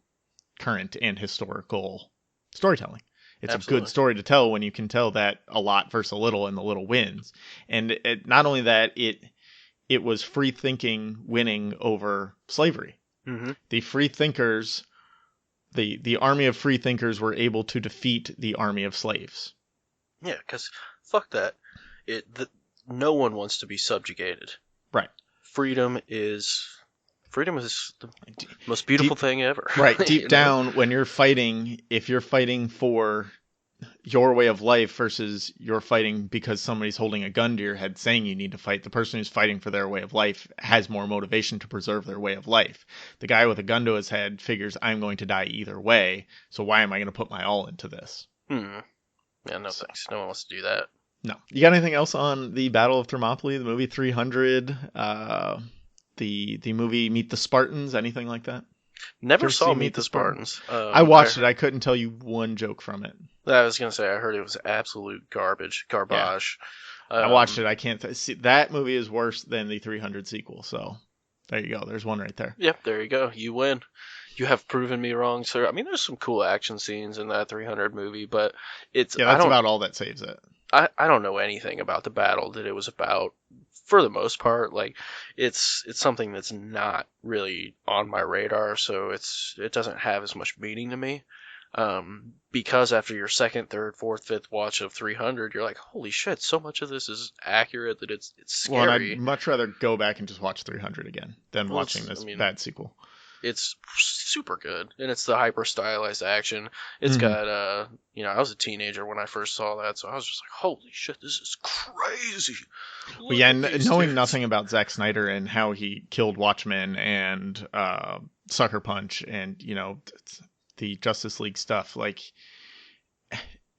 current and historical storytelling. It's a good Absolutely. story to tell when you can tell that a lot versus a little and the little wins. And not only that, it was free thinking winning over slavery. Mm-hmm. The free thinkers, the army of free thinkers were able to defeat the army of slaves. Yeah, because fuck that. No one wants to be subjugated. Right. Freedom is the D- most beautiful Deep, thing ever. right. Deep You know? down, when you're fighting, if you're fighting for your way of life versus you're fighting because somebody's holding a gun to your head saying you need to fight, the person who's fighting for their way of life has more motivation to preserve their way of life. The guy with a gun to his head figures, I'm going to die either way, so why am I going to put my all into this? Yeah, no So, thanks. No one wants to do that. no. You got anything else on the Battle of Thermopylae, the movie 300, the movie Meet the Spartans, anything like that? Did you Never ever saw see Meet the Spartans. I watched it. I couldn't tell you one joke from it. I was gonna say I heard it was absolute garbage. I watched it. I can't see that movie is worse than the 300 sequel. So there you go. There's one right there. Yep, there you go. You win. You have proven me wrong, sir. I mean, there's some cool action scenes in that 300 movie, but That's about all that saves it. I don't know anything about the battle that it was about. For the most part, like it's something that's not really on my radar, so it doesn't have as much meaning to me. Because after your second, third, fourth, fifth watch of 300, you're like, holy shit, so much of this is accurate that it's Well, and scary. I'd much rather go back and just watch 300 again than Well, watching this bad sequel. It's super good, and it's the hyper stylized action. It's Mhm. got I was a teenager when I first saw that, so I was just like, holy shit, this is crazy. Well, yeah, knowing dudes. nothing about Zack Snyder and how he killed Watchmen and Sucker Punch and the Justice League stuff, like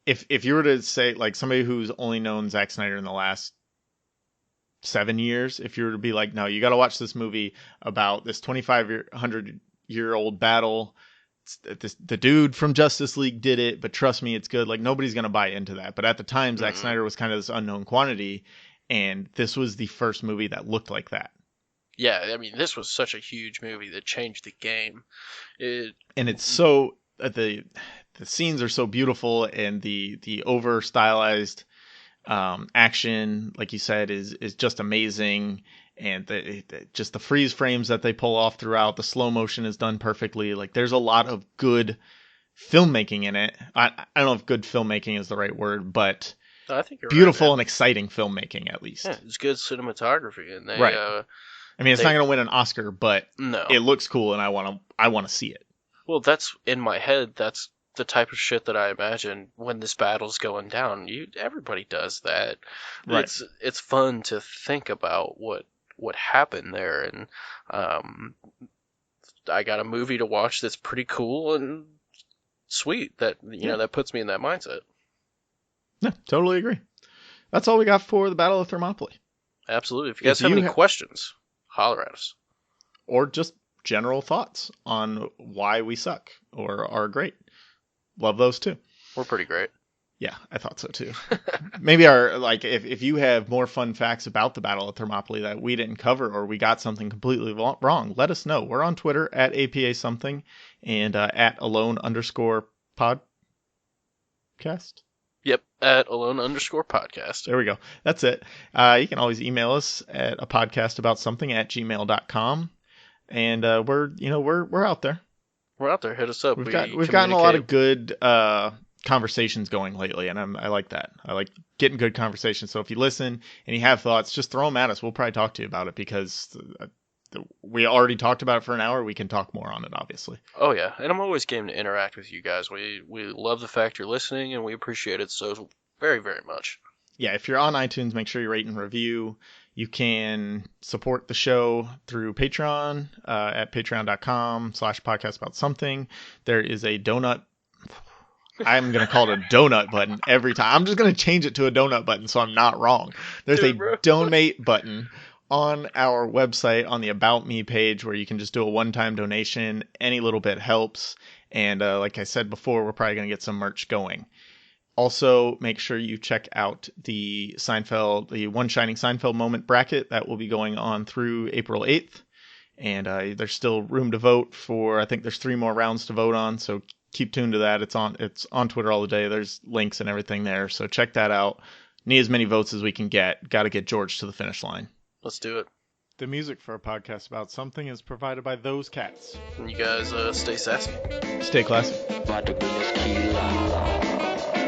if you were to say, like, somebody who's only known Zack Snyder in the last 7 years, if you were to be like, no, you got to watch this movie about this 2,500-year-old battle. The dude from Justice League did it, but trust me, it's good. Like, nobody's gonna buy into that. But at the time, Zack Snyder was kind of this unknown quantity, and this was the first movie that looked like that. Yeah, I mean, this was such a huge movie that changed the game. And it's so the scenes are so beautiful, and the over stylized action, like you said, is just amazing. And just the freeze frames that they pull off throughout, the slow motion is done perfectly. Like, there's a lot of good filmmaking in it. I don't know if good filmmaking is the right word, but I think you're beautiful right, and exciting filmmaking, at least. yeah, it's good cinematography, and right. I mean, it's not going to win an Oscar, but no, it looks cool, and I want to see it. Well, that's in my head. That's the type of shit that I imagine when this battle's going down. Everybody does that. Right. It's fun to think about what happened there, and I got a movie to watch that's pretty cool and sweet. That that puts me in that mindset. Yeah, totally agree. That's all we got for the Battle of Thermopylae. Absolutely. If you guys have any questions, holler at us. Or just general thoughts on why we suck or are great. Love those too. We're pretty great. Yeah, I thought so too. Maybe if you have more fun facts about the Battle of Thermopylae that we didn't cover, or we got something completely wrong, let us know. We're on Twitter at APA something and at alone_podcast. Yep, at alone_podcast. There we go. That's it. You can always email us at a podcast about something at gmail.com. And we're out there. We're out there. Hit us up. We've gotten a lot of good conversations going lately, and I like that. I like getting good conversations. So if you listen and you have thoughts, just throw them at us. We'll probably talk to you about it, because we already talked about it for an hour. We can talk more on it, obviously. Oh yeah, and I'm always game to interact with you guys. We love the fact you're listening, and we appreciate it so very, very much. Yeah, if you're on iTunes, make sure you rate and review. You can support the show through Patreon at patreon.com/podcastaboutsomething. There is a donut. I'm going to call it a donut button every time. I'm just going to change it to a donut button so I'm not wrong. There's a donate button on our website on the About Me page where you can just do a one-time donation. Any little bit helps. And like I said before, we're probably going to get some merch going. Also, make sure you check out the One Shining Seinfeld Moment bracket that will be going on through April 8th. And there's still room to vote for, I think there's 3 more rounds to vote on. So keep tuned to that. It's on Twitter all the day. There's links and everything there. So check that out. Need as many votes as we can get. Got to get George to the finish line. Let's do it. The music for a podcast about something is provided by those cats. And you guys stay sassy. Stay classy. My degree is key.